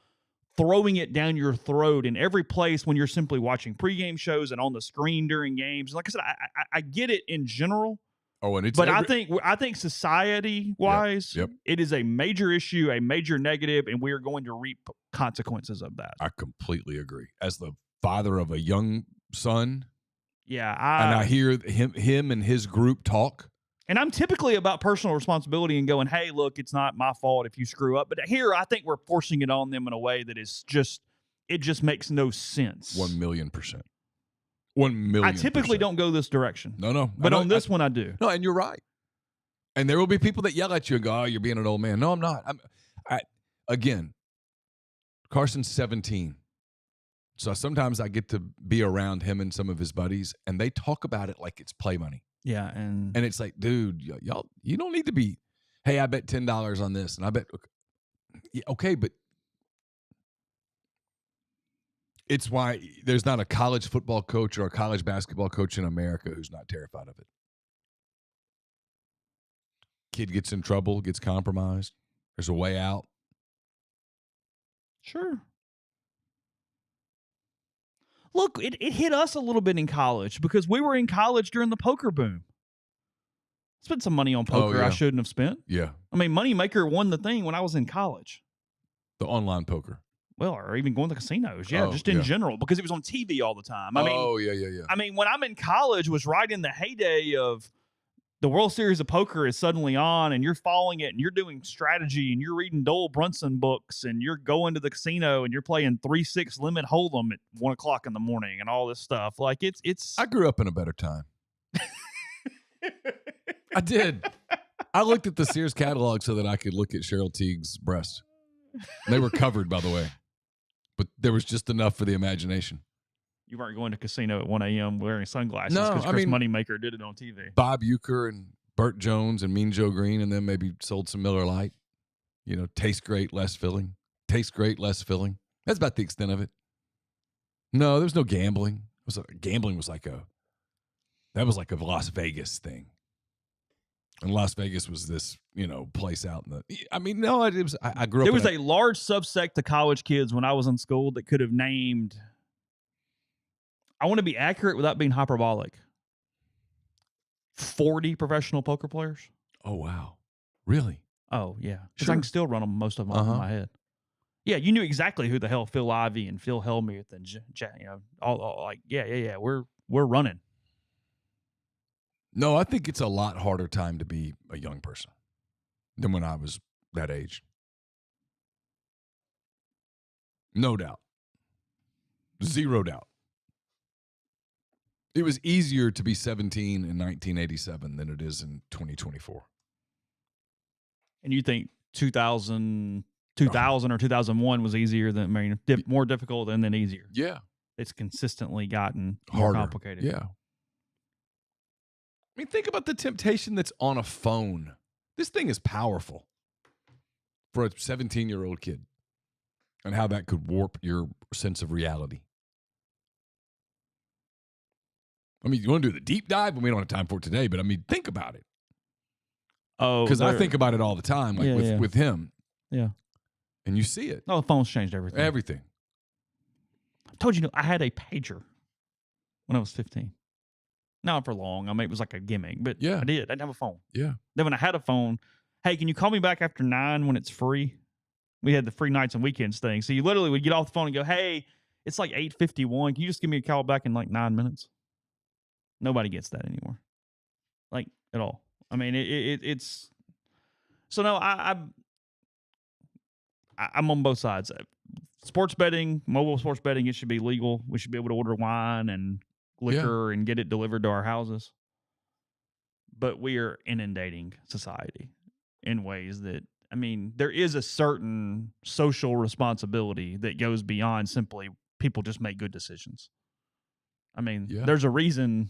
throwing it down your throat in every place when you're simply watching pregame shows and on the screen during games. Like I said, I get it in general. Oh, and I think society-wise, it is a major issue, a major negative, and we are going to reap consequences of that. I completely agree. As the father of a young son, and I hear him and his group talk. And I'm typically about personal responsibility and going, hey, look, it's not my fault if you screw up. But here, I think we're forcing it on them in a way that is it just makes no sense. 1,000,000%. 1,000,000%. I typically don't go this direction. No. But on this one, I do. No, and you're right. And there will be people that yell at you and go, oh, you're being an old man. No, I'm not. Again, Carson's 17. So sometimes I get to be around him and some of his buddies, and they talk about it like it's play money. Yeah, and it's like, dude, y'all, you don't need to be, hey, I bet $10 on this, and I bet, okay, but it's why there's not a college football coach or a college basketball coach in America who's not terrified of it. Kid gets in trouble, gets compromised. There's a way out. Sure. Look, it hit us a little bit in college because we were in college during the poker boom. Spent some money on poker I shouldn't have spent. Yeah. I mean, Moneymaker won the thing when I was in college. The online poker. Well, or even going to casinos. Yeah, just in general, because it was on TV all the time. I mean, when I'm in college was right in the heyday of the World Series of Poker is suddenly on, and you're following it, and you're doing strategy, and you're reading Doyle Brunson books, and you're going to the casino, and you're playing 3-6 limit hold'em at 1:00 in the morning, and all this stuff. Like it's. I grew up in a better time. I did. I looked at the Sears catalog so that I could look at Cheryl Teague's breasts. They were covered, by the way, but there was just enough for the imagination. You weren't going to casino at 1 a.m. wearing sunglasses because Chris Moneymaker did it on TV. Bob Uecker and Burt Jones and Mean Joe Green, and then maybe sold some Miller Lite. Tastes great, less filling. Tastes great, less filling. That's about the extent of it. No, there was no gambling. Gambling was like a Las Vegas thing. And Las Vegas was this, place out in the. I mean, no, it was. I grew up. There was a large subsect of college kids when I was in school that could have named. I want to be accurate without being hyperbolic. 40 professional poker players. Oh wow, really? Oh yeah, because I can still run them most of them off in my head. Yeah, you knew exactly who the hell Phil Ivey and Phil Hellmuth and all like yeah. We're running. No, I think it's a lot harder time to be a young person than when I was that age. No doubt. Zero doubt. It was easier to be 17 in 1987 than it is in 2024. And you think 2000 or 2001 was easier than, I mean, more difficult and then easier. Yeah. It's consistently gotten more Harder. complicated. Yeah. I mean, think about the temptation that's on a phone. This thing is powerful for a 17-year-old kid and how that could warp your sense of reality. I mean, you want to do the deep dive, but we don't have time for it today. But I mean, think about it. Oh, because I think about it all the time, like with him. Yeah. And you see it. No, the phone's changed everything. Everything. I told you, I had a pager when I was 15. Not for long. I mean, it was like a gimmick, but Yeah. I did. I didn't have a phone. Yeah. Then when I had a phone, hey, can you call me back after 9 when it's free? We had the free nights and weekends thing. So you literally would get off the phone and go, hey, it's like 8:51. Can you just give me a call back in like 9 minutes? Nobody gets that anymore. Like, at all. I mean, it's... So, no, I'm on both sides. Sports betting, mobile sports betting, it should be legal. We should be able to order wine and liquor and get it delivered to our houses. But we are inundating society in ways that, I mean, there is a certain social responsibility that goes beyond simply people just make good decisions. I mean, there's a reason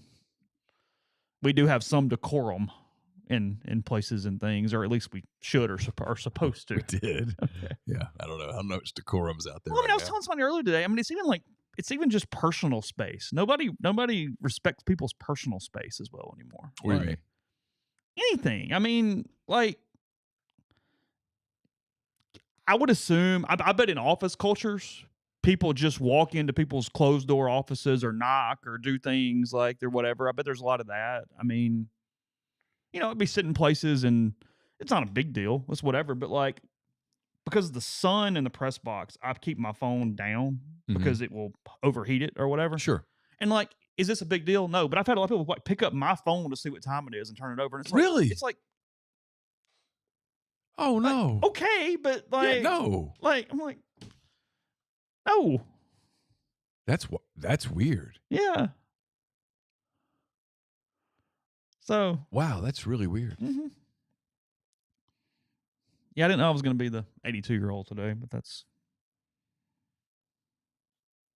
we do have some decorum in places and things, or at least we should or are supposed to. We did. Okay. Yeah. I don't know how much decorum's out there. Well, I mean, I was telling somebody earlier today, I mean, it's even just personal space. Nobody respects people's personal space as well anymore. What do you mean? Anything. I mean, like, I would assume, I bet in office cultures, people just walk into people's closed door offices or knock or do things like they're whatever. I bet there's a lot of that. I mean, it'd be sitting places and it's not a big deal. It's whatever. But like, because of the sun in the press box, I keep my phone down because it will overheat it or whatever. Sure. And like, is this a big deal? No. But I've had a lot of people like pick up my phone to see what time it is and turn it over. And it's like, really? It's like, oh no. Like, okay, but like, no. Like, I'm like, no. That's weird. Yeah. So. Wow, that's really weird. Mm-hmm. Yeah, I didn't know I was going to be the 82-year-old today, but that's...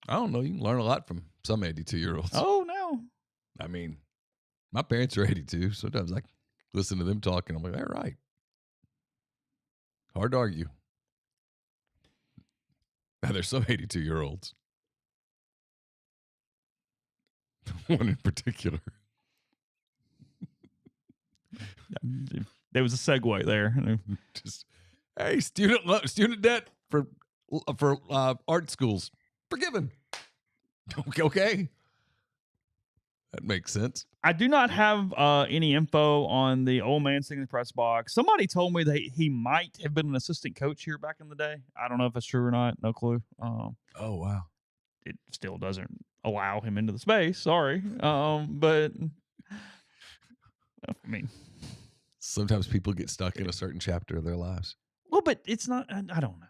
I don't know. You can learn a lot from some 82-year-olds. Oh, no. I mean, my parents are 82. Sometimes I listen to them talking. I'm like, all right. Hard to argue. Now, there's some 82-year-olds. One in particular. There was a segue there. Just, hey, student debt for art schools forgiven. Okay, that makes sense. I do not have any info on the old man sitting in the press box. Somebody told me that he might have been an assistant coach here back in the day. I don't know if that's true or not. No clue. Oh wow! It still doesn't allow him into the space. Sorry, but I mean. Sometimes people get stuck in a certain chapter of their lives. Well, but it's not, I don't know.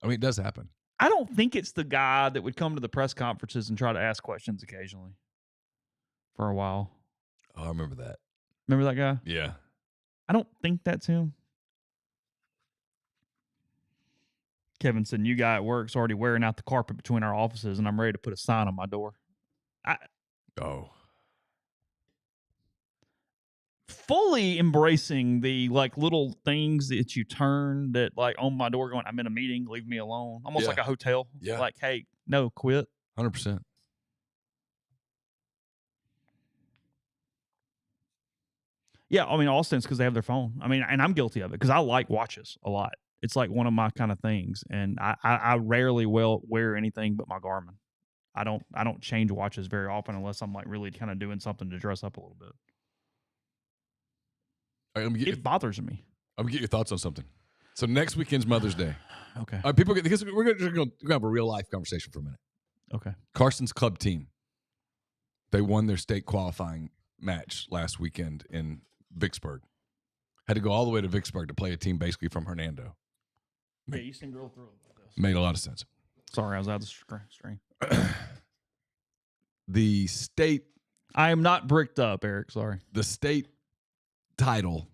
I mean, it does happen. I don't think it's the guy that would come to the press conferences and try to ask questions occasionally for a while. Oh, I remember that. Remember that guy? Yeah. I don't think that's him. Kevin said, new guy at work's already wearing out the carpet between our offices, and I'm ready to put a sign on my door. Fully embracing the like little things that you turn that like on my door going, I'm in a meeting, leave me alone. Almost like a hotel. Yeah. Like, hey, no, quit. 100%. Yeah, I mean, all sense because they have their phone. I mean, and I'm guilty of it because I like watches a lot. It's like one of my kind of things, and I rarely will wear anything but my Garmin. I don't change watches very often unless I'm like really kind of doing something to dress up a little bit. Right, it bothers me. I'm gonna get your thoughts on something. So next weekend's Mother's Day. Okay. Because we're gonna have a real life conversation for a minute. Okay. Carson's club team. They won their state qualifying match last weekend in Vicksburg. Had to go all the way to Vicksburg to play a team basically from Hernando. Yeah, you seemed real thrilled about this. Made a lot of sense. Sorry, I was out of the stream. The state I am not bricked up, Eric. Sorry. The state title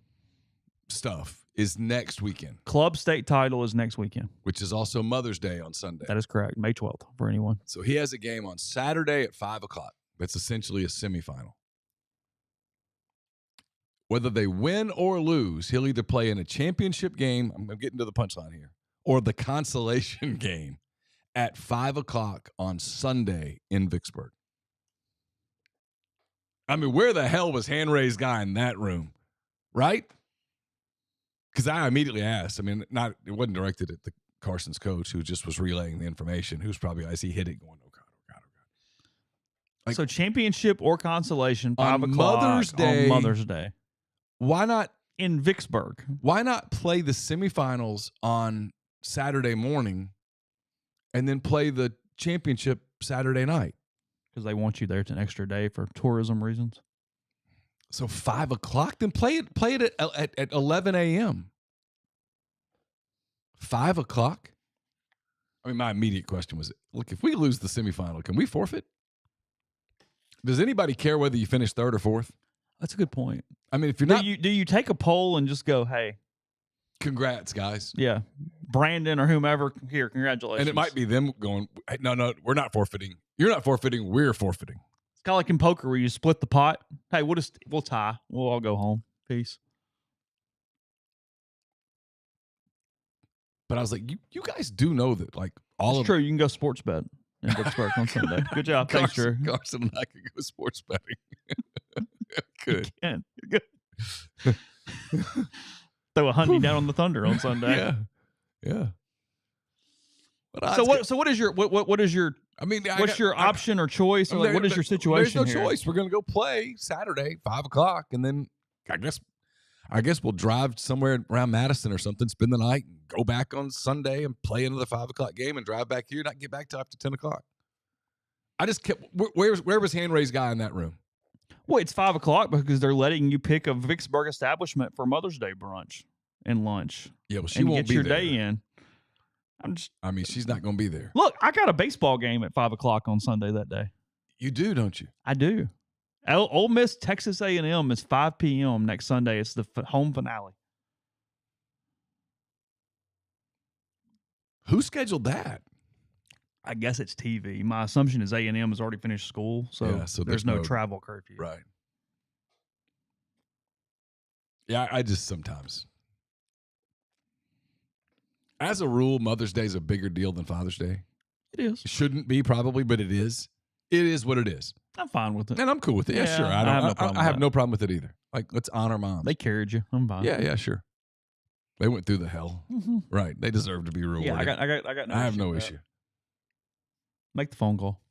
stuff is next weekend. Club state title is next weekend. Which is also Mother's Day on Sunday. That is correct. May 12th for anyone. So he has a game on Saturday at 5 o'clock. That's essentially a semifinal. Whether they win or lose, he'll either play in a championship game, I'm getting to the punchline here, or the consolation game at 5 o'clock on Sunday in Vicksburg. I mean, where the hell was hand-raised guy in that room, right? Because I immediately asked. I mean, it wasn't directed at the Carson's coach, who just was relaying the information, who's probably, as he hit it, going, oh, God, oh, God, oh, God. Like, so championship or consolation, 5 o'clock Mother's Day, on Mother's Day. Why not? In Vicksburg. Why not play the semifinals on Saturday morning and then play the championship Saturday night? Because they want you there to an extra day for tourism reasons. So 5 o'clock, then play it at 11 a.m. 5 o'clock? I mean, my immediate question was, look, if we lose the semifinal, can we forfeit? Does anybody care whether you finish third or fourth? That's a good point. I mean, if you're not... Do you take a poll and just go, hey... Congrats, guys. Yeah. Brandon or whomever, here, congratulations. And it might be them going, hey, no, we're not forfeiting. You're not forfeiting. We're forfeiting. It's kind of like in poker where you split the pot. Hey, we'll tie. We'll all go home. Peace. But I was like, you guys do know that, like, all It's of... true. You can go sports bet in Vicksburg on Sunday. Good job. Thanks, Drew. Carson and I could go sports betting. Good. Good. Throw a hundy down on the Thunder on Sunday. Yeah. So what is your I mean, what's your option or choice? Or like, what is your situation? There's no choice. We're gonna go play Saturday, 5 o'clock, and then I guess we'll drive somewhere around Madison or something, spend the night, and go back on Sunday and play another 5 o'clock game and drive back here, not get back till after 10 o'clock. I just kept where was hand raised guy in that room? Well, it's 5 o'clock because they're letting you pick a Vicksburg establishment for Mother's Day brunch and lunch. Yeah, well, she won't get be your there. Day in. I mean, she's not going to be there. Look, I got a baseball game at 5 o'clock on Sunday that day. You do, don't you? I do. Ole Miss Texas A&M is 5 p.m. next Sunday. It's the home finale. Who scheduled that? I guess it's TV. My assumption is A&M has already finished school, so there's no travel curfew. Right. Yeah, I just sometimes. As a rule, Mother's Day is a bigger deal than Father's Day. It is. It shouldn't be probably, but it is. It is what it is. I'm fine with it. And I'm cool with it. Yeah, sure. I have no problem with it either. Like, let's honor moms. They carried you. I'm fine. Yeah, sure. They went through the hell. Mm-hmm. Right. They deserve to be rewarded. Yeah, I got no I have issue no with issue. that. Make the phone call.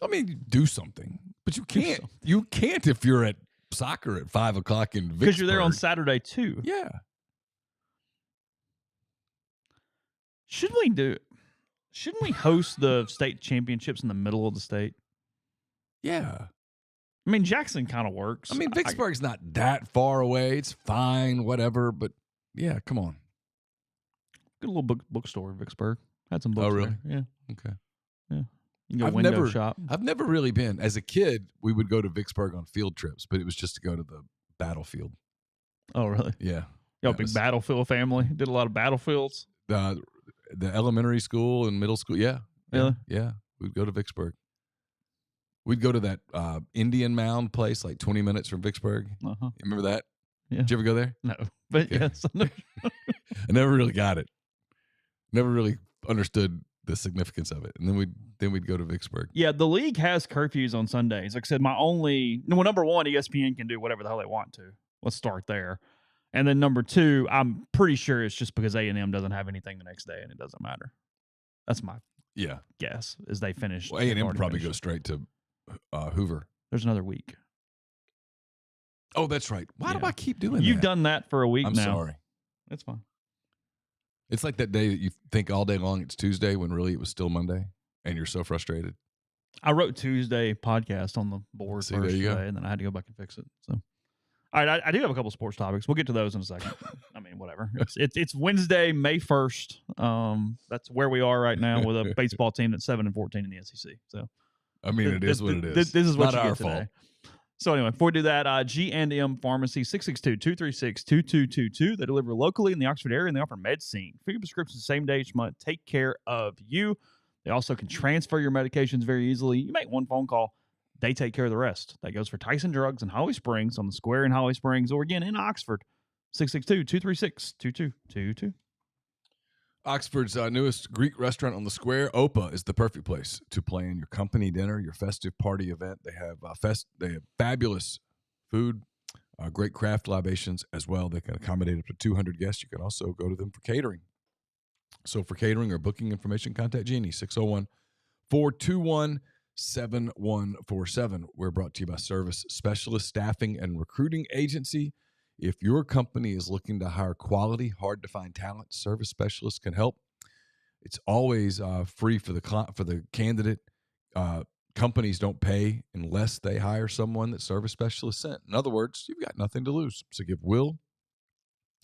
I mean, do something. But you can't. You can't if you're at soccer at 5 o'clock in Vicksburg. Because you're there on Saturday, too. Yeah. Shouldn't we host the state championships in the middle of the state? Yeah. I mean, Jackson kind of works. I mean, Vicksburg's not that far away. It's fine, whatever. But, yeah, come on. Good little bookstore in Vicksburg. Had some books. Oh, really? There. Yeah. Okay. Yeah. You can go window shop. I've never really been. As a kid, we would go to Vicksburg on field trips, but it was just to go to the battlefield. Oh, really? Yeah. Y'all big battlefield family? Did a lot of battlefields? The elementary school and middle school. Yeah. Really? Yeah. We'd go to Vicksburg. We'd go to that Indian Mound place like 20 minutes from Vicksburg. Uh-huh. You remember that? Yeah. Did you ever go there? No. But yes. I never really got it. Never really understood the significance of it. And then we'd go to Vicksburg. Yeah, the league has curfews on Sundays. Like I said, number one, ESPN can do whatever the hell they want to. Let's start there. And then number two, I'm pretty sure it's just because A&M doesn't have anything the next day and it doesn't matter. That's my guess, is they finish. Well, A&M would probably go straight to Hoover. There's another week. Oh, that's right. Why do I keep doing that? You've done that for a week now. I'm sorry. That's fine. It's like that day that you think all day long it's Tuesday when really it was still Monday, and you're so frustrated. I wrote Tuesday podcast on the board first today, and then I had to go back and fix it. So, all right, I do have a couple sports topics. We'll get to those in a second. I mean, whatever. It's Wednesday, May 1st. That's where we are right now with a baseball team that's 7-14 in the SEC. So, I mean, it is what it is. This is what not you our get today. fault. So anyway, before we do that, G&M Pharmacy, 662-236-2222. They deliver locally in the Oxford area, and they offer MedSync. For your prescriptions the same day each month, take care of you. They also can transfer your medications very easily. You make one phone call, they take care of the rest. That goes for Tyson Drugs in Holly Springs, on the square in Holly Springs, or again in Oxford, 662-236-2222. Oxford's newest Greek restaurant on the square, Opa, is the perfect place to plan your company dinner, your festive party event. They have fabulous food, great craft libations as well. They can accommodate up to 200 guests. You can also go to them for catering. So for catering or booking information, contact Jeannie, 601-421-7147. We're brought to you by Service Specialist Staffing and Recruiting Agency. If your company is looking to hire quality, hard-to-find talent, Service Specialists can help. It's always free for the candidate. Companies don't pay unless they hire someone that Service Specialists sent. In other words, you've got nothing to lose. So give Will,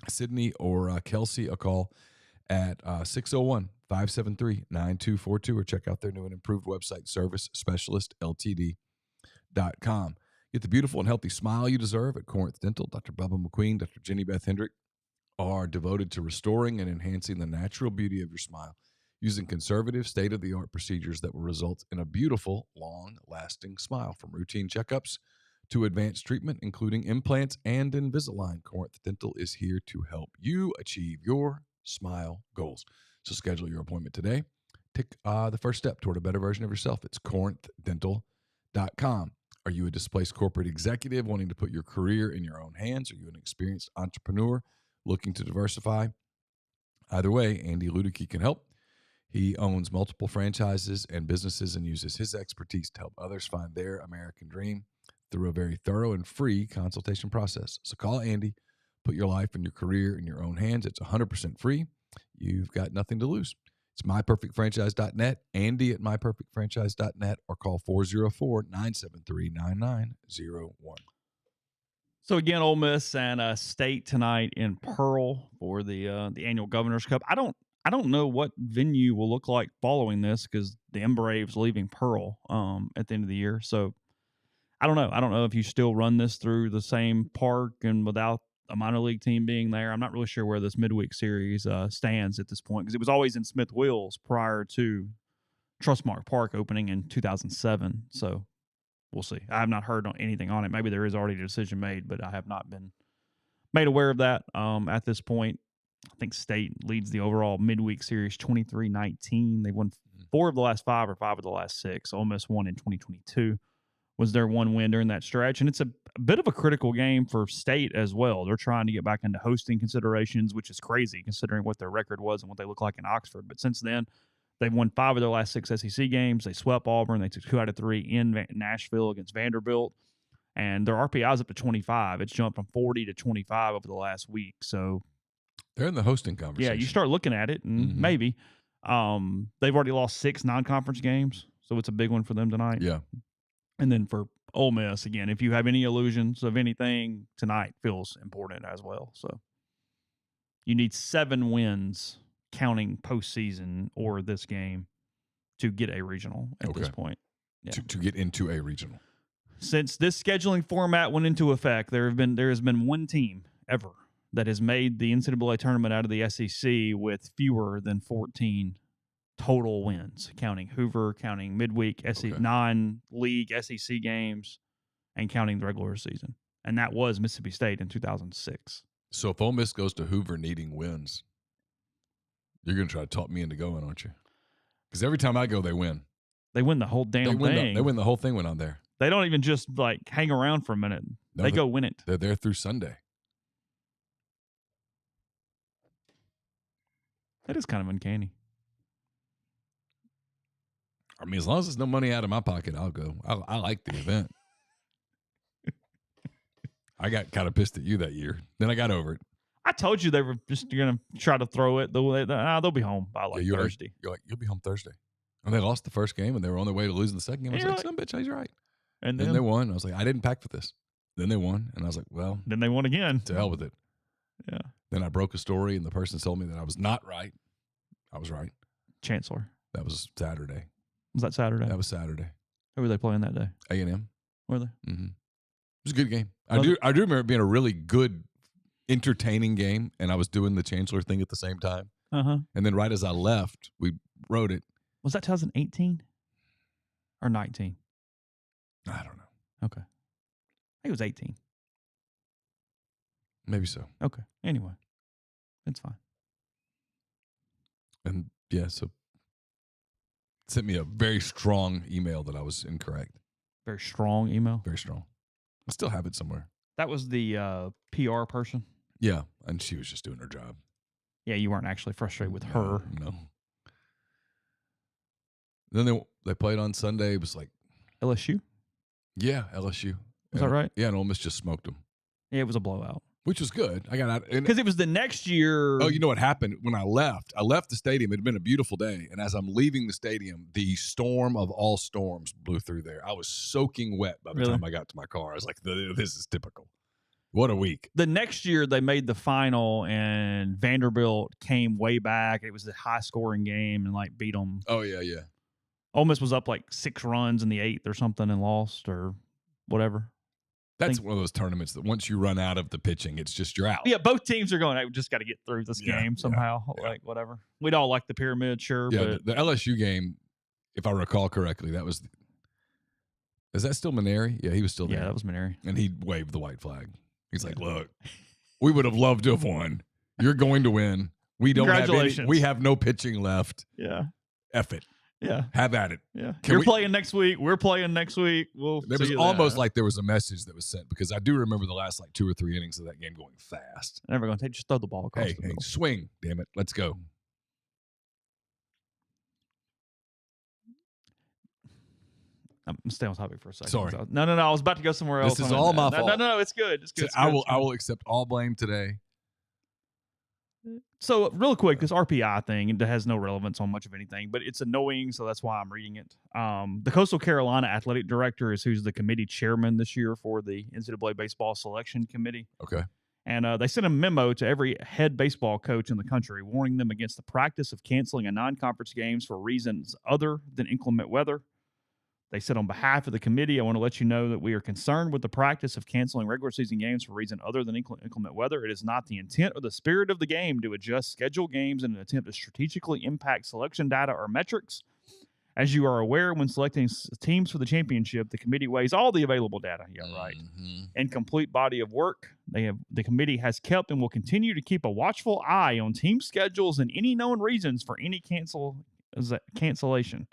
Sydney, or Kelsey a call at 601-573-9242 or check out their new and improved website, servicespecialistltd.com. Get the beautiful and healthy smile you deserve at Corinth Dental. Dr. Bubba McQueen, Dr. Jenny Beth Hendrick are devoted to restoring and enhancing the natural beauty of your smile using conservative, state-of-the-art procedures that will result in a beautiful, long-lasting smile. From routine checkups to advanced treatment, including implants and Invisalign, Corinth Dental is here to help you achieve your smile goals. So schedule your appointment today. Take the first step toward a better version of yourself. It's corinthdental.com. Are you a displaced corporate executive wanting to put your career in your own hands? Are you an experienced entrepreneur looking to diversify? Either way, Andy Ludicky can help. He owns multiple franchises and businesses and uses his expertise to help others find their American dream through a very thorough and free consultation process. So call Andy, put your life and your career in your own hands. It's 100% free. You've got nothing to lose. It's myperfectfranchise.net, Andy at myperfectfranchise.net, or call 404-973-9901. So again, Ole Miss and State tonight in Pearl for the annual Governor's Cup. I don't know what venue will look like following this because the M-Braves leaving Pearl at the end of the year. So I don't know. I don't know if you still run this through the same park and without a minor league team being there. I'm not really sure where this midweek series stands at this point because it was always in Smith Wills prior to Trustmark Park opening in 2007. So we'll see. I have not heard anything on it. Maybe there is already a decision made, but I have not been made aware of that at this point. I think State leads the overall midweek series 23-19. They won 4 of the last 5 or 5 of the last 6. Ole Miss won in 2022. Was their one win during that stretch. And it's a bit of a critical game for State as well. They're trying to get back into hosting considerations, which is crazy considering what their record was and what they look like in Oxford. But since then, they've won 5 of their last 6 SEC games. They swept Auburn. They took 2 out of 3 in Nashville against Vanderbilt. And their RPI is up to 25. It's jumped from 40 to 25 over the last week. So they're in the hosting conversation. Yeah, you start looking at it, and maybe. They've already lost 6 non-conference games, so it's a big one for them tonight. Yeah. And then for Ole Miss, again, if you have any illusions of anything, tonight feels important as well. So you need 7 wins, counting postseason or this game, to get a regional at this point. Yeah. To get into a regional. Since this scheduling format went into effect, there has been one team ever that has made the NCAA tournament out of the SEC with fewer than 14 total wins, counting Hoover, counting midweek non-league SEC games, and counting the regular season. And that was Mississippi State in 2006. So if Ole Miss goes to Hoover needing wins, you're going to try to talk me into going, aren't you? Because every time I go, they win. They win the whole damn thing. They win the whole thing when I'm there. They don't even just hang around for a minute. No, they go win it. They're there through Sunday. That is kind of uncanny. I mean, as long as there's no money out of my pocket, I'll go. I like the event. I got kind of pissed at you that year. Then I got over it. I told you they were just going to try to throw it. They'll be home by Thursday. You're like, you'll be home Thursday. And they lost the first game, and they were on their way to losing the second game. I was like, some bitch, he's right. And then they won. I was like, I didn't pack for this. Then they won, and I was like, well. Then they won again. To hell with it. Yeah. Then I broke a story, and the person told me that I was not right. I was right. Chancellor. That was Saturday. Was that Saturday? That was Saturday. Who were they playing that day? A&M. Were they? Mm-hmm. It was a good game. I Was do remember it being a really good, entertaining game, and I was doing the Chancellor thing at the same time. Uh-huh. And then right as I left, we wrote it. Was that 2018 or 19? I don't know. Okay. I think it was 18. Maybe so. Okay. Anyway, it's fine. And yeah, so sent me a very strong email that I was incorrect. Very strong email. Very strong. I still have it somewhere. That was the PR person. Yeah, and she was just doing her job. Yeah, you weren't actually frustrated with her. No. Then they played on Sunday. It was like LSU? Yeah, LSU. Was that right? Yeah, and Ole Miss just smoked them. Yeah, it was a blowout. Which was good. I got out because it was the next year. Oh, you know what happened when I left? I left the stadium. It had been a beautiful day, and as I'm leaving the stadium, the storm of all storms blew through there. I was soaking wet by the time I got to my car. I was like, "This is typical." What a week! The next year they made the final, and Vanderbilt came way back. It was a high-scoring game and like beat them. Oh yeah. Ole Miss was up like 6 runs in the 8th or something and lost or whatever. That's one of those tournaments that once you run out of the pitching, it's just you're out. Yeah, both teams are going, hey, we just got to get through this game somehow. Yeah. Like, whatever. We'd all like the pyramid, sure. Yeah, but the LSU game, if I recall correctly, that was – is that still Maneri? Yeah, he was still there. Yeah, that was Maneri. And he waved the white flag. He's like, look, we would have loved to have won. You're going to win. We don't have we have no pitching left. Yeah. F it. Yeah. Have at it. Yeah. You're playing next week. We're playing next week. It was almost like there was a message that was sent because I do remember the last like 2 or 3 innings of that game going fast. Never going to just throw the ball across the middle. Swing. Damn it. Let's go. I'm staying on topic for a second. Sorry. No. I was about to go somewhere else. This is all my fault. No. It's good. It's good. I will accept all blame today. So real quick, this RPI thing, it has no relevance on much of anything, but it's annoying, so that's why I'm reading it. The Coastal Carolina Athletic Director is who's the committee chairman this year for the NCAA Baseball Selection Committee. Okay. And they sent a memo to every head baseball coach in the country warning them against the practice of canceling a non-conference games for reasons other than inclement weather. They said, on behalf of the committee, I want to let you know that we are concerned with the practice of canceling regular season games for reason other than inclement weather. It is not the intent or the spirit of the game to adjust scheduled games in an attempt to strategically impact selection data or metrics. As you are aware, when selecting teams for the championship, the committee weighs all the available data. Yeah, right. Mm-hmm. And complete body of work. The committee has kept and will continue to keep a watchful eye on team schedules and any known reasons for any cancellation.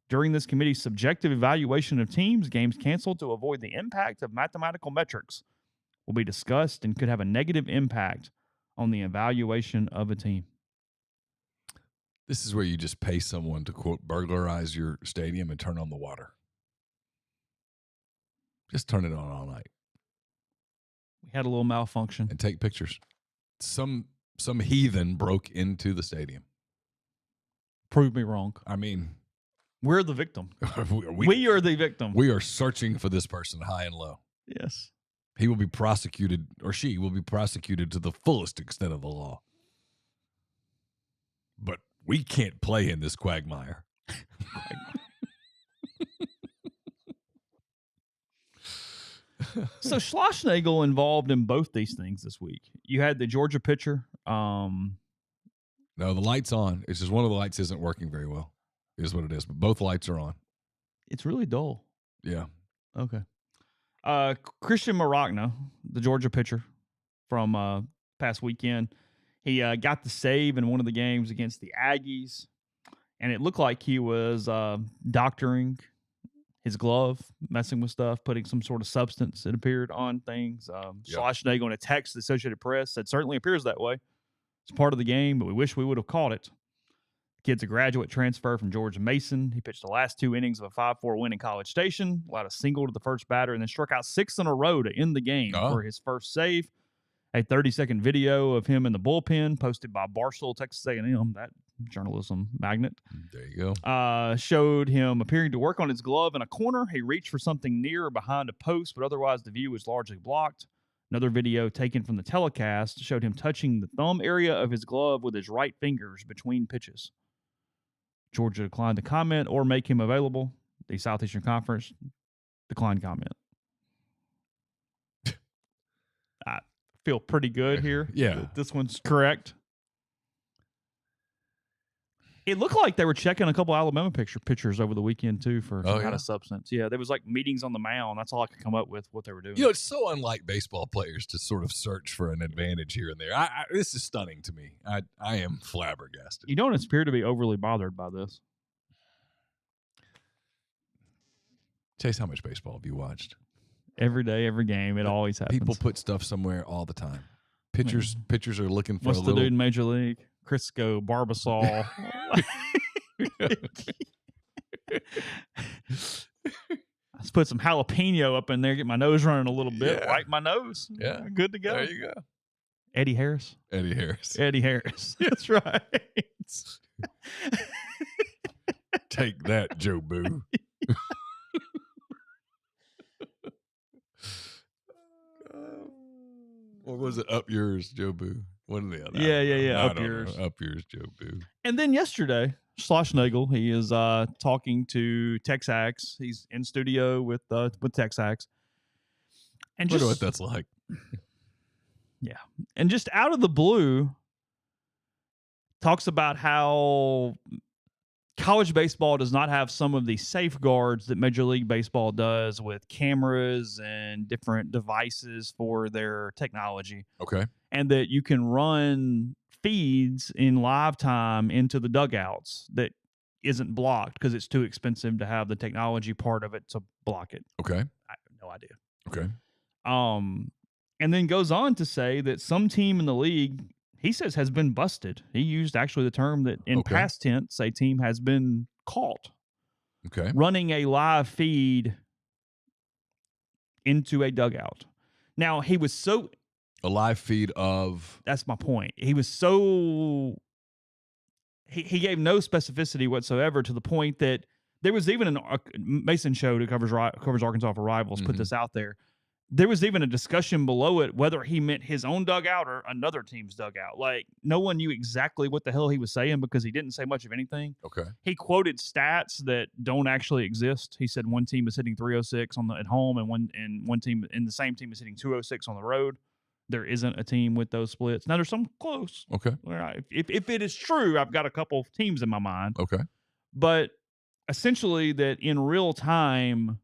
During this committee's subjective evaluation of teams, games canceled to avoid the impact of mathematical metrics will be discussed and could have a negative impact on the evaluation of a team. This is where you just pay someone to, quote, burglarize your stadium and turn on the water. Just turn it on all night. We had a little malfunction. And take pictures. Some heathen broke into the stadium. Prove me wrong. I mean... We're the victim. We are the victim. We are searching for this person high and low. Yes. He will be prosecuted, or she will be prosecuted to the fullest extent of the law. But we can't play in this quagmire. So Schlossnagle involved in both these things this week. You had the Georgia pitcher. No, the light's on. It's just one of the lights isn't working very well. Is what it is, but both lights are on. It's really dull. Yeah. Okay. Christian Maragna, the Georgia pitcher from past weekend, he got the save in one of the games against the Aggies, and it looked like he was doctoring his glove, messing with stuff, putting some sort of substance, it appeared, on things. Schlossnagle in a text to the Associated Press said, certainly appears that way. It's part of the game, but we wish we would have caught it. Kid's a graduate transfer from George Mason. He pitched the last 2 innings of a 5-4 win in College Station, allowed a single to the first batter, and then struck out 6 in a row to end the game for his first save. A 30-second video of him in the bullpen posted by Barstool, Texas A&M, that journalism magnet. There you go. Showed him appearing to work on his glove in a corner. He reached for something near or behind a post, but otherwise the view was largely blocked. Another video taken from the telecast showed him touching the thumb area of his glove with his right fingers between pitches. Georgia declined to comment or make him available. the Southeastern Conference. Decline comment. I feel pretty good here. Yeah. This one's correct. It looked like they were checking a couple Alabama pitchers over the weekend, too, for some kind of substance. Yeah, there was like meetings on the mound. That's all I could come up with what they were doing. You know, it's so unlike baseball players to sort of search for an advantage here and there. This is stunning to me. I am flabbergasted. You don't appear to be overly bothered by this. Chase, how much baseball have you watched? Every day, every game. It always happens. People put stuff somewhere all the time. Pitchers are looking for What's the dude in Major League? Crisco, Barbasol. Let's put some jalapeno up in there, get my nose running a little bit, wipe my nose. Yeah. Good to go. There you go. Eddie Harris. Eddie Harris. That's right. Take that, Joe Boo. What was it? Up yours, Joe Boo. What are the other? Yeah. Up yours. Up yours, Joe Boo. And then yesterday, Schlossnagle, he is talking to Texax. He's in studio with Texax. And Wonder what that's like. Yeah. And just out of the blue, talks about how college baseball does not have some of the safeguards that Major League Baseball does with cameras and different devices for their technology. Okay. And that you can run feeds in live time into the dugouts that isn't blocked because it's too expensive to have the technology part of it to block it. Okay. I have no idea. Okay. And then goes on to say that some team in the league, he says, has been busted. He used actually the term that in past tense, a team has been caught. Okay. Running a live feed into a dugout. Now, he was so... A live feed of... That's my point. He was so... He gave no specificity whatsoever to the point that there was even a Mason Show that covers Arkansas for Rivals put this out there. There was even a discussion below it whether he meant his own dugout or another team's dugout. Like, no one knew exactly what the hell he was saying because he didn't say much of anything. Okay. He quoted stats that don't actually exist. He said one team is hitting 306 at home and one team in the same team is hitting 206 on the road. There isn't a team with those splits. Now, there's some close. Okay. All right. If it is true, I've got a couple of teams in my mind. Okay. But essentially that in real time,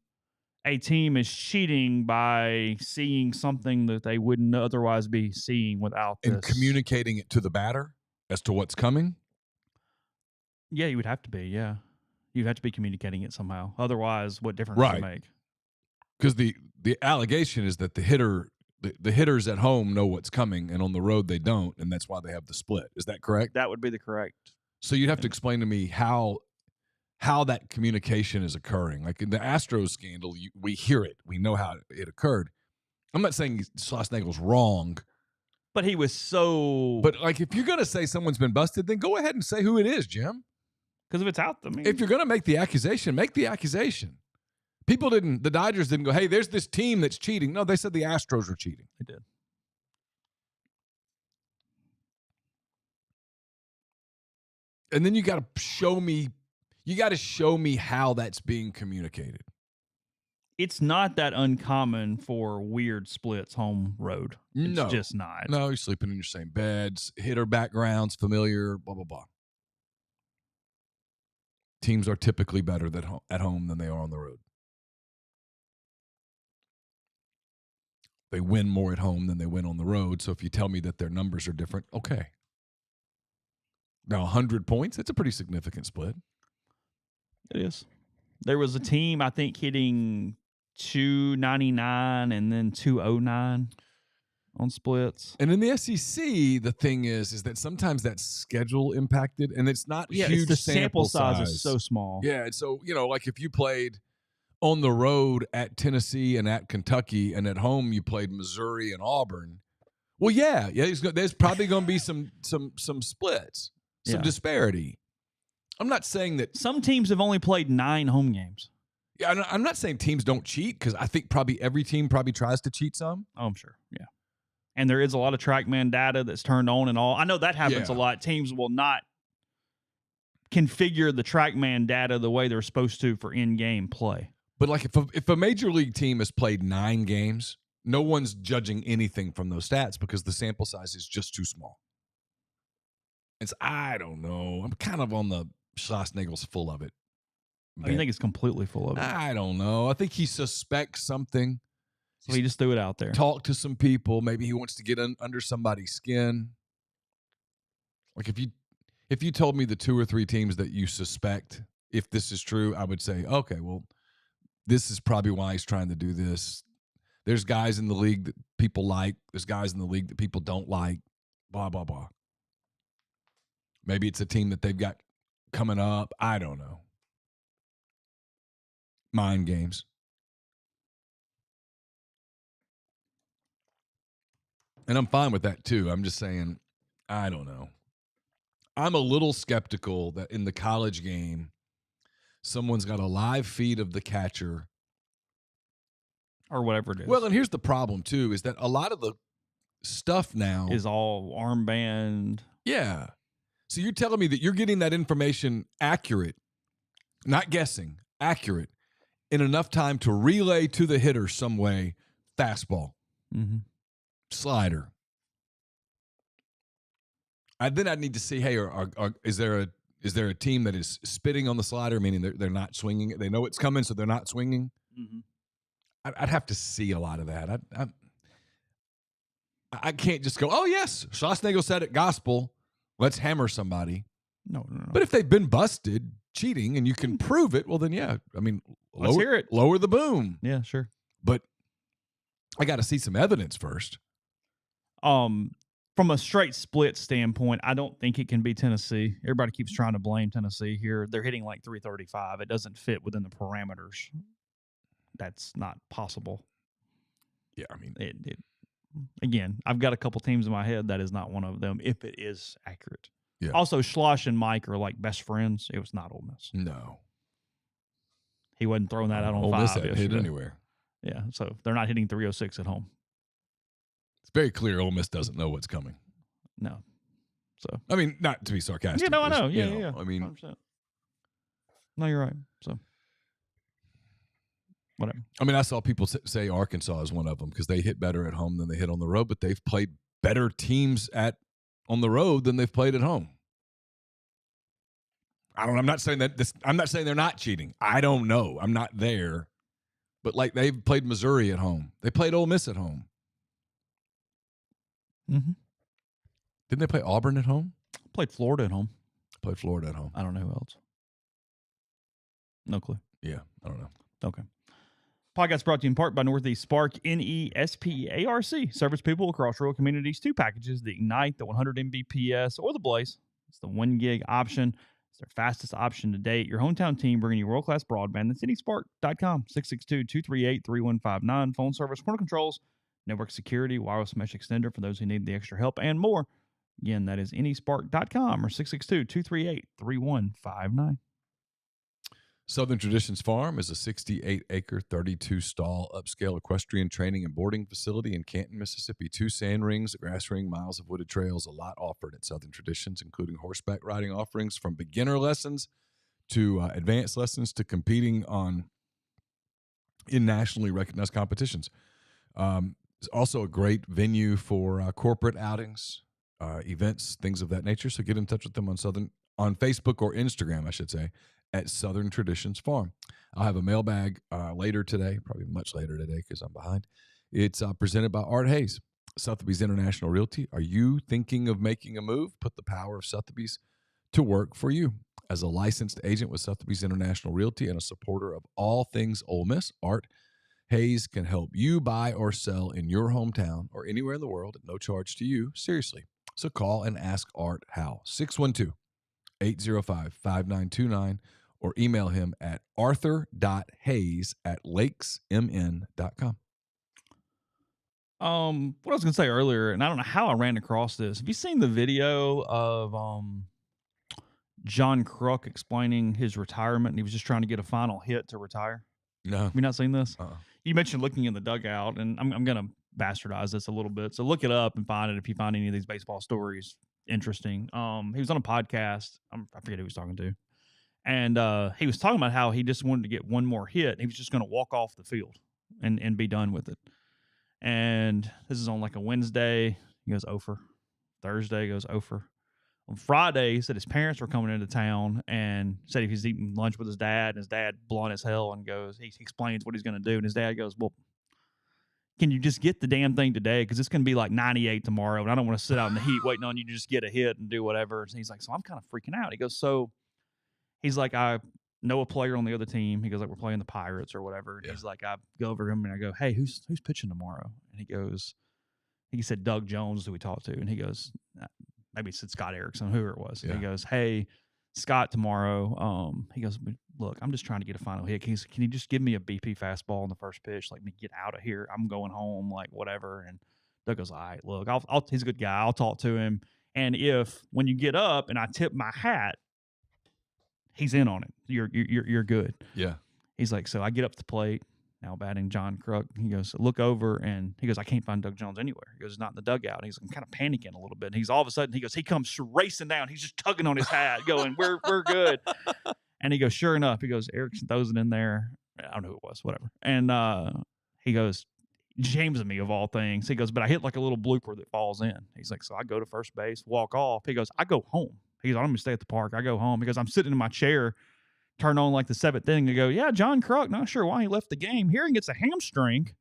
a team is cheating by seeing something that they wouldn't otherwise be seeing without this. And communicating it to the batter as to what's coming? Yeah, you would have to be, yeah. You'd have to be communicating it somehow. Otherwise, what difference does it make? Because the allegation is that the hitters at home know what's coming, and on the road they don't, and that's why they have the split. Is that correct? That would be the correct. So you'd have to explain to me how that communication is occurring. Like in the Astros scandal, we hear it. We know how it occurred. I'm not saying Schlossnagle's wrong. But he was so... But like if you're going to say someone's been busted, then go ahead and say who it is, Jim. Because if it's out there, if you're going to make the accusation, make the accusation. The Dodgers didn't go, hey, there's this team that's cheating. No, they said the Astros were cheating. They did. And then you got to show me how that's being communicated. It's not that uncommon for weird splits home road. It's just not. No, you're sleeping in your same beds, hitter backgrounds, familiar, blah, blah, blah. Teams are typically better at home than they are on the road. They win more at home than they win on the road. So if you tell me that their numbers are different, okay. Now, 100 points, it's a pretty significant split. It is. There was a team, I think, hitting 299 and then 209 on splits. And in the SEC, the thing is that sometimes that's schedule impacted, and it's not huge. The sample size is so small. Yeah, so, like if you played on the road at Tennessee and at Kentucky, and at home you played Missouri and Auburn, well, yeah, there's probably going to be some splits, some disparity. I'm not saying that some teams have only played 9 home games. Yeah, I'm not saying teams don't cheat because I think probably every team probably tries to cheat some. Oh, I'm sure. Yeah. And there is a lot of TrackMan data that's turned on and all. I know that happens a lot. Teams will not configure the TrackMan data the way they're supposed to for in-game play. But like if a major league team has played 9 games, no one's judging anything from those stats because the sample size is just too small. I don't know. I'm kind of on the Schlossnagle's full of it. Oh, you think it's completely full of it? I don't know. I think he suspects something. So he just threw it out there. Talk to some people. Maybe he wants to get under somebody's skin. Like if you told me the 2 or 3 teams that you suspect, if this is true, I would say, okay, well, this is probably why he's trying to do this. There's guys in the league that people like. There's guys in the league that people don't like. Blah, blah, blah. Maybe it's a team that they've got coming up. I don't know. Mind games. And I'm fine with that too. I'm just saying, I don't know. I'm a little skeptical that in the college game, someone's got a live feed of the catcher. Or whatever it is. Well, and here's the problem too, is that a lot of the stuff now is all armband. Yeah. So you're telling me that you're getting that information accurate, not guessing, accurate, in enough time to relay to the hitter some way, fastball, slider. Then I'd need to see, hey, is there a team that is spitting on the slider, meaning they're not swinging it? They know it's coming, so they're not swinging? Mm-hmm. I'd have to see a lot of that. I can't just go, oh, yes, Schlossnagle said it, gospel. Let's hammer somebody. No. But if they've been busted cheating and you can prove it, well, then, yeah. I mean, let's hear it. Lower the boom. Yeah, sure. But I got to see some evidence first. From a straight split standpoint, I don't think it can be Tennessee. Everybody keeps trying to blame Tennessee here. They're hitting like 335. It doesn't fit within the parameters. That's not possible. Yeah, I mean, again, I've got a couple teams in my head. That is not one of them, if it is accurate. Yeah. Also, Schloss and Mike are like best friends. It was not Ole Miss. No. He wasn't throwing that out on Ole 5 Miss hadn't hit anywhere. Yeah, so they're not hitting 306 at home. It's very clear Ole Miss doesn't know what's coming. No. So I mean, not to be sarcastic. Yeah, no, I know. Yeah. I mean, 100%. No, you're right. So whatever. I mean, I saw people say Arkansas is one of them because they hit better at home than they hit on the road, but they've played better teams on the road than they've played at home. I'm not saying that I'm not saying they're not cheating. I don't know. I'm not there. But like they've played Missouri at home. They played Ole Miss at home. Mm-hmm. Didn't they play Auburn at home? Played Florida at home. Played Florida at home. I don't know who else. No clue. Yeah, I don't know. Okay. Podcast brought to you in part by Northeast Spark, NESPARC. Service people across rural communities. 2 packages, the Ignite, the 100 Mbps, or the Blaze. It's the 1 gig option. It's their fastest option to date. Your hometown team bringing you world-class broadband. That's NESpark.com. 662-238-3159. Phone service, corner controls, network security, wireless mesh extender for those who need the extra help, and more. Again, that is NESpark.com or 662-238-3159. Southern Traditions Farm is a 68-acre, 32-stall upscale equestrian training and boarding facility in Canton, Mississippi. 2 sand rings, a grass ring, miles of wooded trails, a lot offered at Southern Traditions, including horseback riding offerings from beginner lessons to advanced lessons to competing in nationally recognized competitions. It's also a great venue for corporate outings, events, things of that nature. So get in touch with them on Facebook or Instagram, I should say, at Southern Traditions Farm. I'll have a mailbag later today, probably much later today because I'm behind. It's presented by Art Hayes, Sotheby's International Realty. Are you thinking of making a move? Put the power of Sotheby's to work for you. As a licensed agent with Sotheby's International Realty and a supporter of all things Ole Miss, Art Hayes can help you buy or sell in your hometown or anywhere in the world at no charge to you. Seriously. So call and ask Art how. 612-805-5929 or email him at arthur.hayes@lakesmn.com. What I was going to say earlier, and I don't know how I ran across this. Have you seen the video of John Kruk explaining his retirement? And he was just trying to get a final hit to retire. No. Have you not seen this? Uh-uh. You mentioned looking in the dugout, and I'm going to bastardize this a little bit. So look it up and find it if you find any of these baseball stories interesting. He was on a podcast. I forget who he was talking to. And he was talking about how he just wanted to get one more hit. He was just going to walk off the field and be done with it. And this is on like a Wednesday. He goes over. Thursday he goes over. On Friday, he said his parents were coming into town and said he was eating lunch with his dad. And his dad, blunt as hell, and he explains what he's going to do. And his dad goes, well, can you just get the damn thing today? Because it's going to be like 98 tomorrow. And I don't want to sit out in the heat waiting on you to just get a hit and do whatever. And he's like, so I'm kind of freaking out. He goes, so he's like, I know a player on the other team. He goes, like, we're playing the Pirates or whatever. And he's like, I go over to him and I go, hey, who's pitching tomorrow? And he said, Doug Jones, who we talked to. And he goes, maybe he said Scott Erickson, whoever it was. And he goes, hey, Scott, tomorrow. He goes, look, I'm just trying to get a final hit. Can you just give me a BP fastball in the first pitch? Like, me get out of here. I'm going home, like, whatever. And Doug goes, all right, look, he's a good guy. I'll talk to him. And when you get up and I tip my hat, he's in on it. You're good. Yeah. He's like, so I get up to the plate. Now batting John Kruk. He goes, look over, and he goes, I can't find Doug Jones anywhere. He goes, he's not in the dugout. He's kind of panicking a little bit. And he's all of a sudden, he comes racing down. He's just tugging on his hat, going, we're good. And he goes, sure enough, he goes, Erickson throws it in there. I don't know who it was, whatever. And he goes, James and me of all things. He goes, but I hit like a little blooper that falls in. He's like, so I go to first base, walk off. He goes, I go home. He goes, I'm going to stay at the park. I go home. He goes, I'm sitting in my chair, turn on like the seventh inning and go, yeah, John Kruk, not sure why he left the game. Hearing gets a hamstring.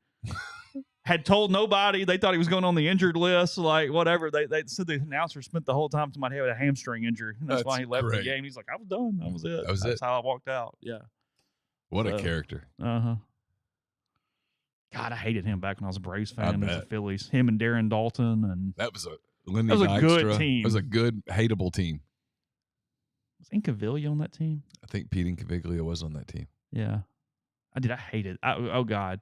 Had told nobody. They thought he was going on the injured list, like whatever. They said the announcer spent the whole time to my head with a hamstring injury. And that's why he left the game. He's like, I was done. That was it. That's how I walked out. Yeah. What a character. Uh-huh. God, I hated him back when I was a Braves fan. There's the Phillies. Him and Darren Dalton. And that was a good team. It was a good, hateable team. Was Incaviglia on that team? I think Pete Incaviglia was on that team. Yeah. I hate it. Oh, God.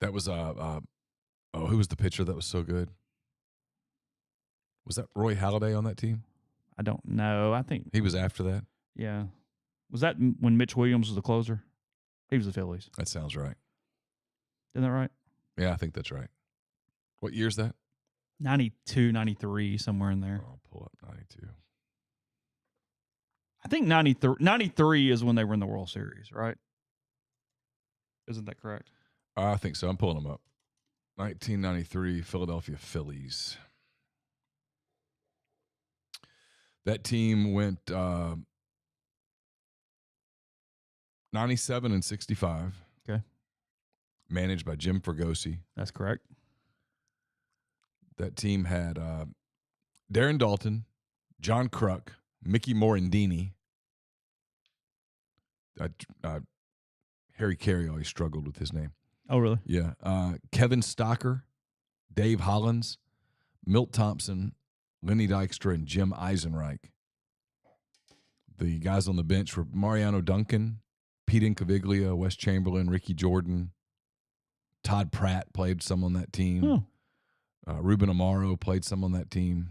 That was, who was the pitcher that was so good? Was that Roy Halladay on that team? I don't know. I think. He was after that? Yeah. Was that when Mitch Williams was the closer? He was the Phillies. That sounds right. Isn't that right? Yeah, I think that's right. What year is that? 92, 93, somewhere in there. I'll pull up 92. I think 93 is when they were in the World Series, right? Isn't that correct? I think so. I'm pulling them up. 1993 Philadelphia Phillies. That team went 97 and 65. Okay. Managed by Jim Fregosi. That's correct. That team had Darren Dalton, John Kruk, Mickey Morandini. Harry Carey always struggled with his name. Oh, really? Yeah. Kevin Stocker, Dave Hollins, Milt Thompson, Lenny Dykstra, and Jim Eisenreich. The guys on the bench were Mariano Duncan, Pete Incaviglia, Wes Chamberlain, Ricky Jordan. Todd Pratt played some on that team. Ruben Amaro played some on that team.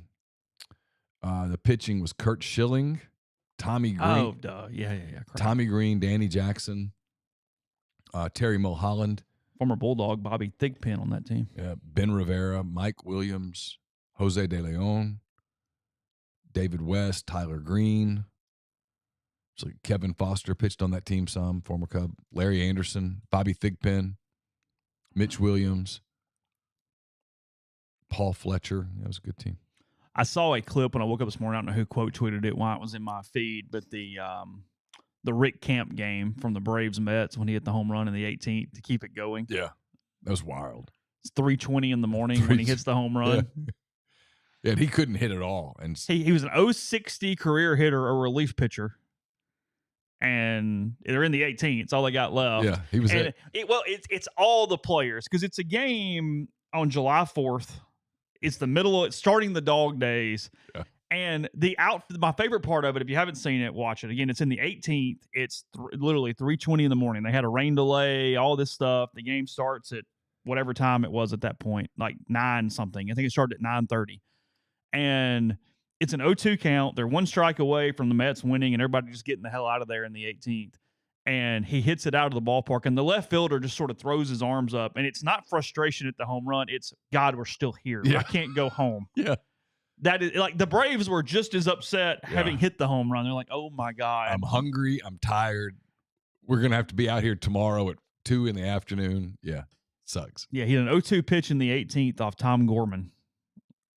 The pitching was Kurt Schilling, Tommy Green. Oh, duh. Yeah. Correct. Tommy Green, Danny Jackson, Terry Mulholland. Former Bulldog Bobby Thigpen on that team. Yeah, Ben Rivera, Mike Williams, Jose De Leon, David West, Tyler Green. So Kevin Foster pitched on that team some, former Cub. Larry Anderson, Bobby Thigpen, Mitch Williams, Paul Fletcher. That was a good team. I saw a clip when I woke up this morning. I don't know who quote tweeted it, why it was in my feed, but the Rick Camp game from the Braves Mets when he hit the home run in the 18th to keep it going. Yeah, that was wild. It's 3:20 in the morning when he hits the home run. Yeah, and he couldn't hit at all. And he was an 060 career hitter, a relief pitcher. And they're in the 18th. It's all they got left. Yeah, he was it's all the players because it's a game on July 4th. It's the middle of it, starting the dog days. Yeah. And my favorite part of it, if you haven't seen it, watch it. Again, it's in the 18th. It's literally 3:20 in the morning. They had a rain delay, all this stuff. The game starts at whatever time it was at that point, like 9 something. I think it started at 9:30. And it's an 0-2 count. They're one strike away from the Mets winning and everybody just getting the hell out of there in the 18th. And he hits it out of the ballpark. And the left fielder just sort of throws his arms up. And it's not frustration at the home run. It's, God, we're still here. Yeah. I can't go home. Yeah. That is like the Braves were just as upset having hit the home run. They're like, oh my God. I'm hungry. I'm tired. We're going to have to be out here tomorrow at 2 p.m. Yeah. Sucks. Yeah. He had an 0-2 pitch in the 18th off Tom Gorman.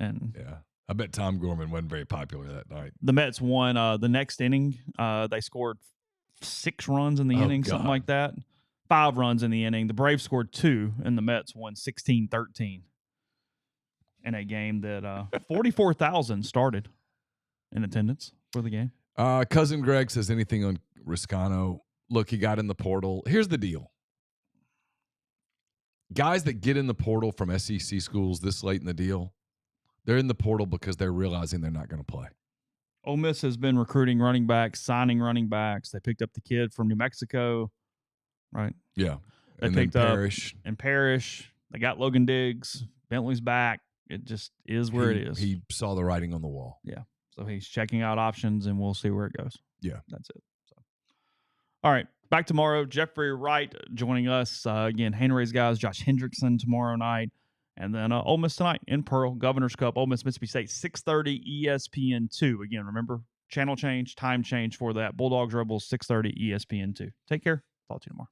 And yeah, I bet Tom Gorman wasn't very popular that night. The Mets won the next inning. They scored 6 runs in the inning, something like that. 5 runs in the inning. The Braves scored 2, and the Mets won 16-13 in a game that 44,000 started in attendance for the game. Cousin Greg says anything on Riscano. Look, he got in the portal. Here's the deal. Guys that get in the portal from SEC schools this late in the deal, they're in the portal because they're realizing they're not going to play. Ole Miss has been recruiting running backs, signing running backs. They picked up the kid from New Mexico, right? Yeah. They picked up Parrish. They got Logan Diggs. Bentley's back. It just is where it is. He saw the writing on the wall. Yeah. So he's checking out options, and we'll see where it goes. Yeah. That's it. So, all right. Back tomorrow. Jeffrey Wright joining us. Again, Hand-Raised Guys, Josh Hendrickson tomorrow night. And then Ole Miss tonight in Pearl, Governor's Cup, Ole Miss, Mississippi State, 6:30 ESPN2. Again, remember, channel change, time change for that. Bulldogs, Rebels, 6:30 ESPN2. Take care. Talk to you tomorrow.